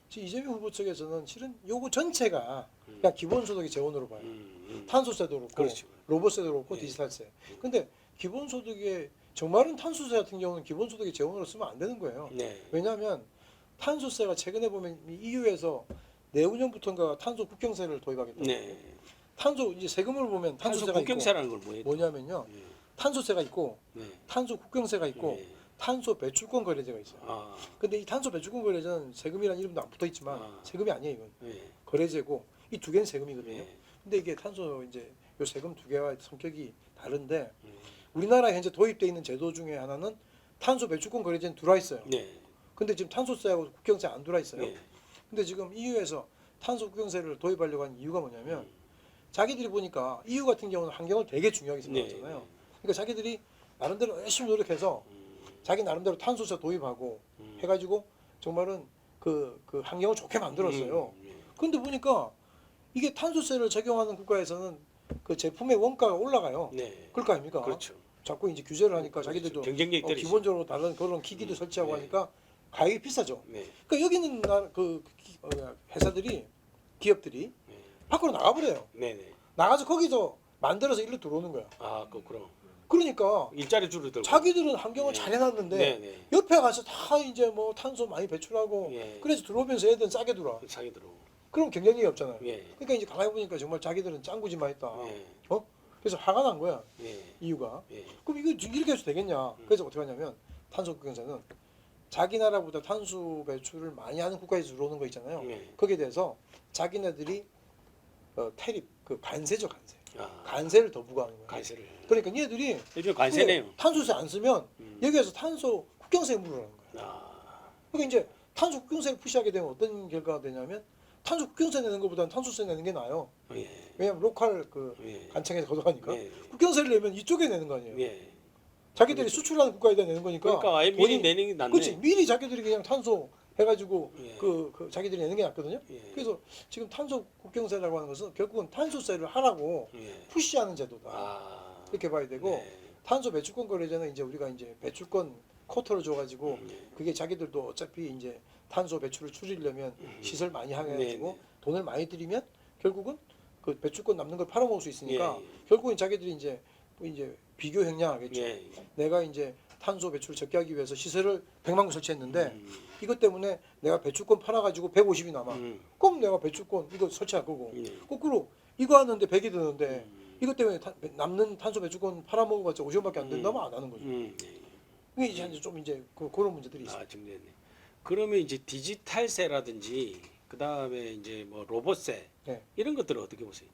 지금 이재명 후보 측에서는 실은 요거 전체가 그냥 기본소득의 재원으로 봐요. 탄소세도 그렇고 그렇죠. 로봇세도 그렇고 예. 디지털세. 근데 기본소득의 정말은 탄소세 같은 경우는 기본소득의 재원으로 쓰면 안 되는 거예요. 네, 왜냐하면 탄소세가 최근에 보면 EU에서 내후년부터인가 탄소 국경세를 도입하겠다. 네. 탄소 이제 세금을 보면 탄소 탄소세가 있고 국경세라는 걸 뭐예요? 뭐냐면요. 네, 탄소세가 있고 네, 탄소 국경세가 있고 네. 탄소 배출권 거래제가 있어요. 아, 근데 이 탄소 배출권 거래제는 세금이라는 이름도 안 붙어 있지만 아. 세금이 아니에요, 이건. 네, 거래제고 이 두 개는 세금이거든요. 네, 근데 이게 탄소 이제 요 세금 두 개와 성격이 다른데 네. 우리나라에 현재 도입돼 있는 제도 중에 하나는 탄소 배출권 거래제는 들어와 있어요. 네, 근데 지금 탄소세하고 국경세 안 들어와 있어요. 네. 근데 지금 EU에서 탄소 국경세를 도입하려고 한 이유가 뭐냐면 자기들이 보니까 EU 같은 경우는 환경을 되게 중요하게 생각하잖아요. 그러니까 자기들이 나름대로 열심히 노력해서 자기 나름대로 탄소세 도입하고 해가지고 정말은 그 환경을 좋게 만들었어요. 그런데 보니까 이게 탄소세를 적용하는 국가에서는 그 제품의 원가가 올라가요. 네. 그럴 거 아닙니까? 그렇죠. 자꾸 이제 규제를 하니까 자기들도 경쟁력이 떨어지죠. 기본적으로 다른 그런 기기도 설치하고 네. 하니까 가격이 비싸죠. 네, 그러니까 여기는 회사들이 기업들이 네, 밖으로 나가버려요. 네, 네. 나가서 거기서 만들어서 일로 들어오는 거야. 아, 그럼 그러니까 일자리 줄어들고. 자기들은 환경을 네. 잘 해놨는데 네, 네. 옆에 가서 다 이제 뭐 탄소 많이 배출하고 예. 그래서 들어오면서 애들은 싸게 들어와. 사기 들어오고. 그럼 경쟁력이 없잖아요. 예, 그러니까 이제 가만히 보니까 정말 자기들은 짱구지만 했다. 예, 그래서 화가 난 거야. 예, 이유가. 예. 그럼 이거 이렇게 해서 되겠냐. 그래서 어떻게 하냐면 탄소 국경세는 자기 나라보다 탄소 배출을 많이 하는 국가에서 들어오는 거 있잖아요. 예. 거기에 대해서 자기네들이 태립 그 관세죠, 관세. 아, 관세를 더 부과하는 거예요. 관세를. 그러니까 얘들이 일종 관세네요. 근데 탄소세 안 쓰면 여기에서 탄소 국경세 물으라는 거예요. 아, 그러니까 이제 탄소 국경세를 푸시하게 되면 어떤 결과가 되냐면 탄소 국경세 내는 것보다는 탄소세 내는 게 나아요. 예, 왜냐하면 로컬 그 예, 관청에서 걷어가니까 예, 국경세를 내면 이쪽에 내는 거 아니에요. 예. 자기들이 수출하는 국가에다 내는 거니까 그러니까 아예 미리 돈이- 내는 게 낫네. 그렇지 미리 자기들이 그냥 탄소 해가지고 예. 그 자기들이 내는 게 낫거든요. 예. 그래서 지금 탄소 국경세라고 하는 것은 결국은 탄소세를 하라고 예. 푸시하는 제도다. 아. 이렇게 봐야 되고 네. 탄소 배출권 거래제는 이제 우리가 이제 배출권 쿼터를 줘가지고 네. 그게 자기들도 어차피 이제 탄소 배출을 줄이려면 시설 많이 해가지고 네, 네. 돈을 많이 들이면 결국은 그 배출권 남는 걸 팔아먹을 수 있으니까 예, 예. 결국은 자기들이 이제 비교 행량하겠죠. 예. 내가 이제 탄소 배출을 적게 하기 위해서 시설을 100만 구 설치했는데 음. 이것 때문에 내가 배출권 팔아가지고 150이 남아. 그럼 내가 배출권 이거 설치할 거고 예. 거꾸로 이거 하는데 100이 드는데 음. 이것 때문에 남는 탄소 배출권 팔아먹어봤자 50원밖에 안 된다면 안 하는 거죠. 예. 이게 이제 좀 이제 그런 문제들이 있어요. 아, 정리했네. 그러면 이제 디지털세라든지 그다음에 이제 뭐 로봇세 네. 이런 것들은 어떻게 보세요?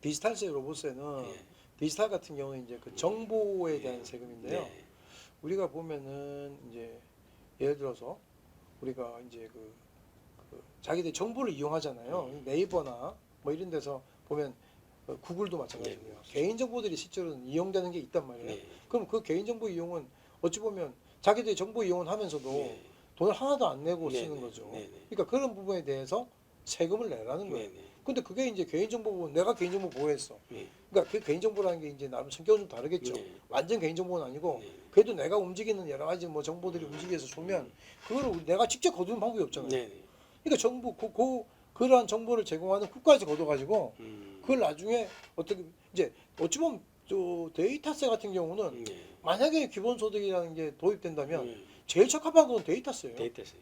디지털세 로봇세는 예. 디지털 같은 경우는 이제 그 정보에 대한 예. 세금인데요. 네. 우리가 보면은 이제 예를 들어서 우리가 이제 그 자기들 정보를 이용하잖아요. 네이버나 뭐 이런 데서 보면 구글도 마찬가지고요. 네. 개인 정보들이 실제로는 이용되는 게 있단 말이에요. 네. 그럼 그 개인 정보 이용은 어찌 보면 자기들이 정보 이용을 하면서도 네. 돈을 하나도 안 내고 네, 쓰는 네, 거죠. 네, 네. 그러니까 그런 부분에 대해서 세금을 내라는 거예요. 네. 네. 근데 그게 이제 개인정보 보호, 내가 개인정보 보호했어. 네. 그러니까 그 개인정보라는 게 이제 나름 성격은 좀 다르겠죠. 네. 완전 개인정보는 아니고 네. 그래도 내가 움직이는 여러 가지 뭐 정보들이 움직여서 주면 그거를 내가 직접 거두는 방법이 없잖아요. 네. 그러니까 정부 그러한 정보를 제공하는 국가에서 걷어가지고 음. 그걸 나중에 어떻게 이제 어찌 보면 저 데이터세 같은 경우는 네. 만약에 기본소득이라는 게 도입된다면 네. 제일 적합한 건 데이터세예요. 데이터세.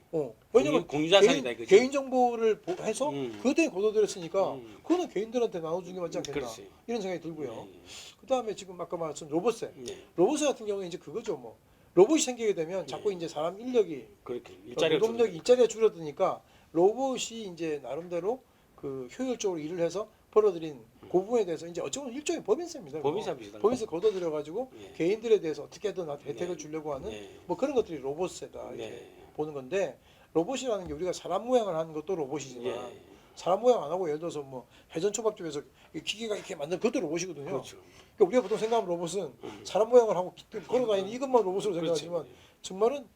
왜냐면 공유자산이다 이거죠. 개인 정보를 해서 그때 걷어들였으니까 그거는 개인들한테 나눠주는 게 맞지 않겠나 그렇지. 이런 생각이 들고요. 네. 그다음에 지금 아까 말씀 로봇세. 네. 로봇세 같은 경우는 이제 그거죠. 뭐 로봇이 생기게 되면 자꾸 이제 사람 인력이 그렇게 일자리가 노동력이 줄어들고. 일자리가 줄어드니까 로봇이 이제 나름대로 그 효율적으로 일을 해서 벌어들인 그 부분에 대해서 이제 어쩌면 일종의 법인세입니다. 법인세 비슷한 거. 법인세 걷어들여 가지고 예. 개인들에 대해서 어떻게든 혜택을 네. 주려고 하는 네. 뭐 그런 것들이 로봇세다 이렇게 네. 보는 건데 로봇이라는 게 우리가 사람 모양을 하는 것도 로봇이지만 예. 사람 모양 안 하고 예를 들어서 뭐 회전 초밥집에서 이 기계가 이렇게 만든 그것도 로봇이거든요. 그렇죠. 그러니까 우리가 보통 생각하는 로봇은 사람 모양을 하고 걸어다니는 이것만 로봇으로 그렇지. 생각하지만 정말은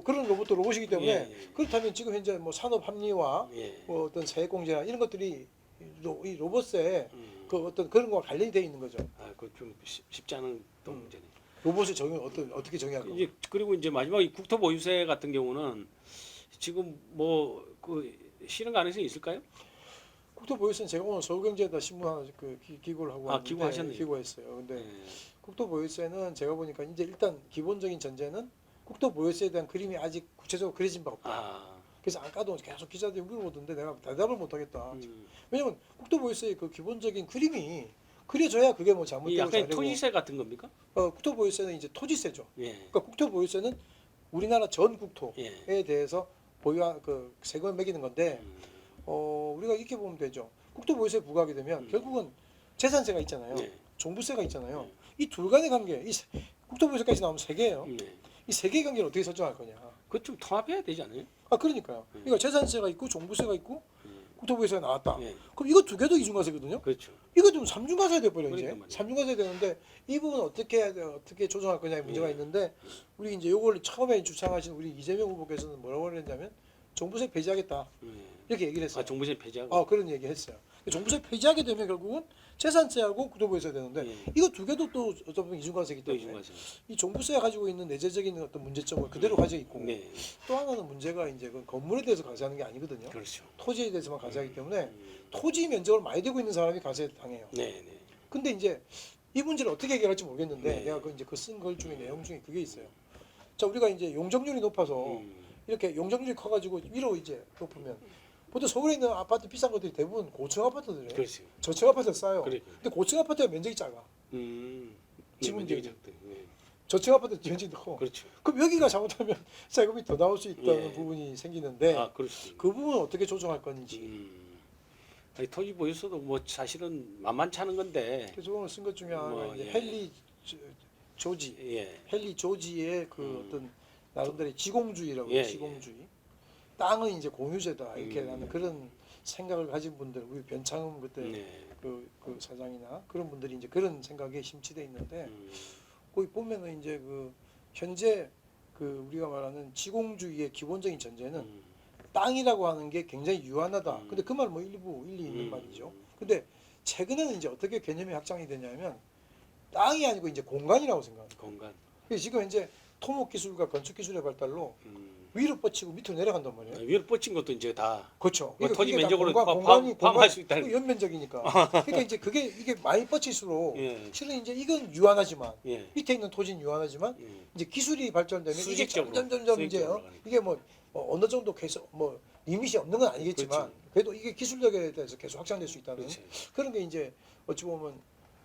그런 로봇도 로봇이기 때문에 예, 예. 그렇다면 지금 현재 뭐 산업 합리화, 예. 뭐 어떤 세액공제나 이런 것들이 이 로봇에 음. 그 어떤 그런 거와 관련이 돼 있는 거죠. 아, 그 좀 쉽지 않은 또 문제네. 로봇의 적용 어떻게 정의할 건가? 이제 그리고 이제 마지막 이 국토보유세 같은 경우는 지금 뭐 그 실현 가능성이 있을까요? 국토보유세는 제가 오늘 서울경제에다 신문 하나 기고를 하고 아, 왔는데 기고하셨네요. 기고했어요. 근데 예. 국토보유세는 제가 보니까 이제 일단 기본적인 전제는 국토보유세에 대한 그림이 아직 구체적으로 그려진 바 없다. 아. 그래서 아까도 계속 기자들이 물어보던데 내가 대답을 못 하겠다. 음. 왜냐면 국토보유세의 그 기본적인 그림이 그려져야 그게 뭐 이 잘못되고 약간 잘되고 토지세 같은 겁니까? 국토보유세는 이제 토지세죠. 예. 그러니까 국토보유세는 우리나라 전 국토에 예. 대해서 보유한 그 세금을 매기는 건데 우리가 이렇게 보면 되죠. 국토보유세 부과하게 되면 결국은 재산세가 있잖아요. 네. 종부세가 있잖아요. 이 둘 간의 관계, 국토보유세까지 나오면 세 개예요. 네. 이 세 개의 관계를 어떻게 설정할 거냐. 그거 좀 통합해야 되지 않아요? 그러니까요. 그러니까 재산세가 있고 종부세가 있고 국토보유세가 나왔다. 예. 그럼 이거 두 개도 이중과세거든요. 그렇죠. 이거 좀 삼중과세 돼버려 이제. 그러니까 말이에요. 삼중과세 되는데 이 부분 어떻게 해야 돼? 어떻게 조정할 거냐의 문제가 있는데 우리 이제 요걸 처음에 주창하신 우리 이재명 후보께서는 뭐라고 그랬냐면 종부세 폐지하겠다 예. 이렇게 얘기를 했어요. 아, 종부세 폐지하고. 그런 얘기 했어요. 종부세 폐지하게 되면 결국은 재산세하고 국토부에서 되는데 예. 이거 두 개도 또 어쩌면 이중과세이기 또 때문에 이중과세. 이 종부세가 가지고 있는 내재적인 어떤 문제점을 그대로 가지고 있고 네. 또 하나는 문제가 이제 그 건물에 대해서 과세하는 게 아니거든요. 그렇죠. 토지에 대해서만 과세하기 때문에 음. 토지 면적을 많이 되고 있는 사람이 과세 당해요. 네, 네. 근데 이제 이 문제를 어떻게 해결할지 모르겠는데 네. 내가 그 쓴 글 중에 내용 중에 그게 있어요. 자 우리가 이제 용적률이 높아서 이렇게 용적률이 커가지고 위로 이제 높으면 보통 서울에 있는 아파트 비싼 것들이 대부분 고층 아파트들이에요. 그렇죠. 저층 아파트가 싸요. 그래. 근데 고층 아파트가 면적이 작아. 지금 면적이 이제 작대. 네. 저층 아파트 면적이 커. 그렇죠. 그럼 여기가 잘못하면 세금이 더 나올 수 있다는 예. 부분이 생기는데 아, 그럴 수도 있네. 그 부분을 어떻게 조정할 건지. 아니, 토지 보유서도 뭐 사실은 만만치 않은 건데. 그래서 오늘 쓴 것 중에 하나가 뭐, 이제 예. 헨리 조지, 예. 헨리 조지의 그 어떤 나름대로의 지공주의라고 예, 해요. 지공주의. 땅은 이제 공유제다 이렇게 음. 하는 그런 생각을 가진 분들, 우리 변창흠 그때 네. 그 사장이나 그런 분들이 이제 그런 생각에 심취돼 있는데 음. 거기 보면은 이제 그 현재 그 우리가 말하는 지공주의의 기본적인 전제는 땅이라고 하는 게 굉장히 유한하다. 근데 그 말 뭐 일리 있는 말이죠. 근데 최근에는 이제 어떻게 개념이 확장이 되냐면 땅이 아니고 이제 공간이라고 생각합니다. 공간. 그래서 지금 이제 토목 기술과 건축 기술의 발달로 위로 뻗치고 밑으로 내려간단 말이에요. 위로 뻗친 것도 이제 다 그렇죠. 뭐 토지 이게 다 면적으로 공간이 수 있다는. 연면적이니까. 그러니까 이제 이게 많이 뻗칠수록 예. 실은 이제 이건 유한하지만 예. 밑에 있는 토지는 유한하지만 예. 이제 기술이 발전되면 이게 수직적으로, 점점 이제 수직적으로 올라가니까. 이게 뭐 어느 정도 계속 뭐 리밋이 없는 건 아니겠지만 그렇지. 그래도 이게 기술력에 대해서 계속 확장될 수 있다는 그렇지. 그런 게 이제 어찌 보면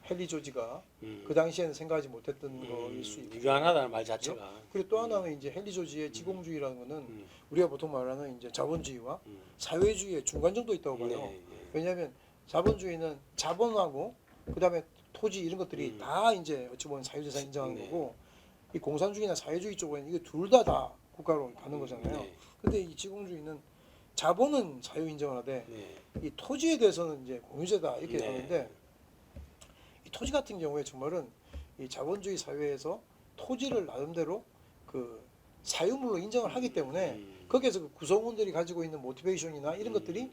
헨리 조지가 음. 그 당시에는 생각하지 못했던 거일 수 있고. 유한하다는 말 자체가. 그리고 또 하나는 이제 헨리 조지의 지공주의라는 거는 음. 우리가 보통 말하는 이제 자본주의와 음. 사회주의의 중간 정도 있다고 봐요. 네, 네. 왜냐하면 자본주의는 자본하고 그다음에 토지 이런 것들이 음. 다 이제 어찌 보면 사유재산 인정하는 네. 거고 이 공산주의나 사회주의 쪽은 이게 둘 다 국가로 가는 거잖아요. 네. 근데 이 지공주의는 자본은 사유 인정을 하되 네. 이 토지에 대해서는 이제 공유제다 이렇게 네. 하는데 이 토지 같은 경우에 정말은 이 자본주의 사회에서 토지를 나름대로 그 사유물로 인정을 하기 때문에 거기에서 그 구성원들이 가지고 있는 모티베이션이나 이런 것들이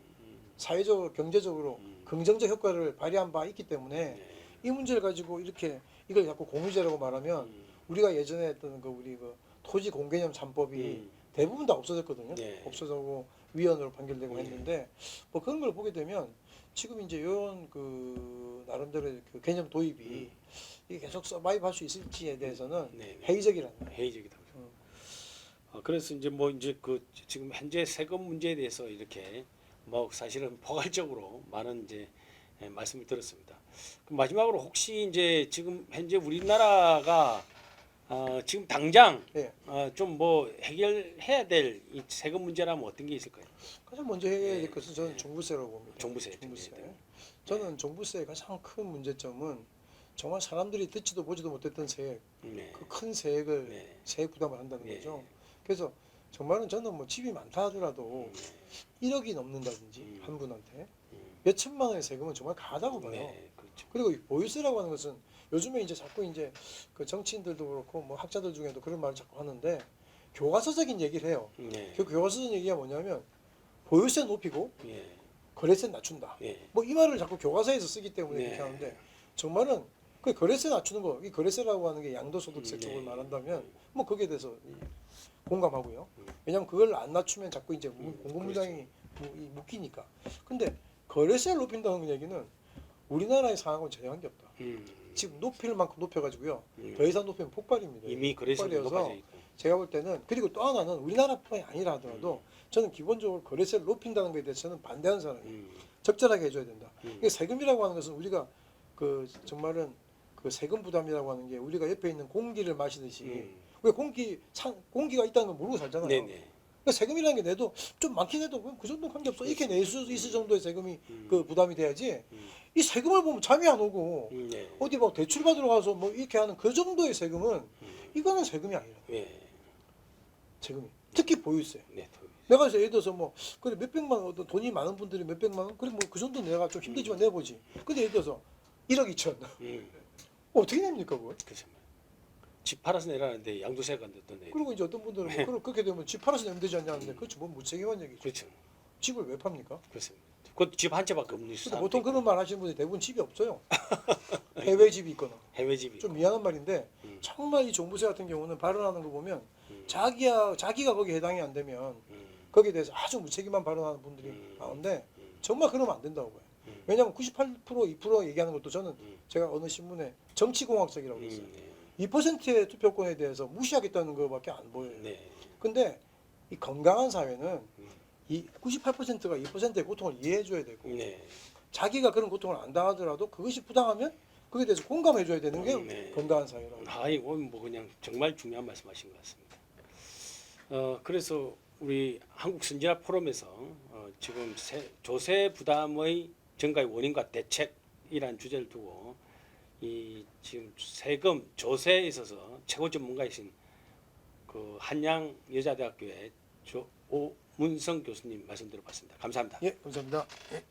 사회적으로 경제적으로 긍정적 효과를 발휘한 바 있기 때문에 이 문제를 가지고 이렇게 이걸 자꾸 공유제라고 말하면 우리가 예전에 했던 그 우리 그 토지 공개념 3법이 대부분 다 없어졌거든요. 네. 없어지고 위헌으로 판결되고 네. 했는데 뭐 그런 걸 보게 되면 지금 이제 이런 그 나름대로 그 개념 도입이 이게 계속 서바이브할 수 있을지에 대해서는 네. 회의적이라는 거예요. 회의적이다. 그래서 이제 뭐 이제 그 지금 현재 세금 문제에 대해서 이렇게 뭐 사실은 포괄적으로 많은 이제 말씀을 들었습니다. 그럼 마지막으로 혹시 이제 지금 현재 우리나라가 지금 당장 예. 좀 뭐 해결해야 될 이 세금 문제라면 어떤 게 있을까요? 가장 먼저 해야 네. 될 것은 저는 네. 종부세라고 봅니다. 종부세. 저는 종부세의 가장 큰 문제점은 정말 사람들이 듣지도 보지도 못했던 세액, 네. 그 큰 세액을 네. 세액 부담을 한다는 네. 거죠. 그래서 정말은 저는 뭐 집이 많다 하더라도 1억이 넘는다든지 한 분한테 몇 천만 원의 세금은 정말 가하다고 봐요. 네. 그렇죠. 그리고 이 보유세라고 하는 것은 요즘에 이제 자꾸 이제 그 정치인들도 그렇고 뭐 학자들 중에도 그런 말을 자꾸 하는데 교과서적인 얘기를 해요. 네. 그 교과서적인 얘기가 뭐냐면 보유세 높이고 예. 거래세 낮춘다. 예. 뭐 이 말을 자꾸 교과서에서 쓰기 때문에 네. 그렇게 하는데 정말은 그 거래세 낮추는 거, 이 거래세라고 하는 게 양도소득세 네. 쪽을 말한다면 뭐 거기에 대해서 공감하고요. 왜냐하면 그걸 안 낮추면 자꾸 이제 공급물량이 묶이니까. 근데 거래세를 높인다는 얘기는 우리나라의 상황은 전혀 관계없다. 지금 높일 만큼 높여가지고요. 더 이상 높이면 폭발입니다. 이미 거래세가 폭발이어서 높아져 있고. 제가 볼 때는 그리고 또 하나는 우리나라뿐만이 아니라 하더라도 저는 기본적으로 거래세를 높인다는 것에 대해서는 반대하는 사람이에요. 적절하게 해줘야 된다. 이게 세금이라고 하는 것은 우리가 그 정말은 그 세금 부담이라고 하는 게 우리가 옆에 있는 공기를 마시듯이 왜 공기가 있다는 걸 모르고 살잖아요. 네네. 그러니까 세금이라는 게 내도 좀 많긴 해도 그 정도 관계 없어. 이렇게 낼 수 있을 정도의 세금이 그 부담이 돼야지. 이 세금을 보면 잠이 안 오고 네. 어디 뭐 대출 받으러 가서 뭐 이렇게 하는 그 정도의 세금은 이거는 세금이 아니라 예. 세금이. 특히 보유세. 네. 내가 예를 들어서 뭐 그래 몇백만 원 어떤 돈이 많은 분들이 몇백만 원 그래 뭐 그 정도 내가 좀 힘들지만 내보지. 근데 예를 들어서 1억 2천 어떻게 냅니까 그걸? 그렇죠. 집 팔아서 내라는데 양도세가 또 내. 그리고 이제 어떤 분들은 뭐 그렇게 되면 집 팔아서 내면 되지 않냐는데 그렇지 뭐 무책임한 얘기죠. 그렇죠. 집을 왜 팝니까? 그렇습니다. 그집 한 채밖에 없는 근데 사람도 보통 있고. 그런 말 하시는 분들이 대부분 집이 없어요. 해외 집이 있거나. 해외 집이 좀 있고. 미안한 말인데 정말 이 종부세 같은 경우는 발언하는 거 보면 자기가 거기 해당이 안 되면 거기에 대해서 아주 무책임한 발언하는 분들이 많은데 정말 그러면 안 된다고 봐요. 왜냐하면 98% 2% 얘기하는 것도 저는 제가 어느 신문에 정치공학적이라고 했어요. 2%의 투표권에 대해서 무시하겠다는 것밖에 안 보여요. 네. 근데 이 건강한 사회는 이 98%가 2%의 고통을 이해해줘야 되고 네. 자기가 그런 고통을 안 당하더라도 그것이 부당하면 그에 대해서 공감해줘야 되는 게 네. 건강한 사회라고. 이거 뭐 그냥 정말 중요한 말씀하신 것 같습니다. 그래서 우리 한국 선진화 포럼에서 지금 조세 부담의 증가의 원인과 대책이란 주제를 두고 이 지금 세금 조세에 있어서 최고 전문가이신 그 한양 여자대학교의 오문성 교수님 말씀 들어봤습니다. 감사합니다. 예, 감사합니다. 예.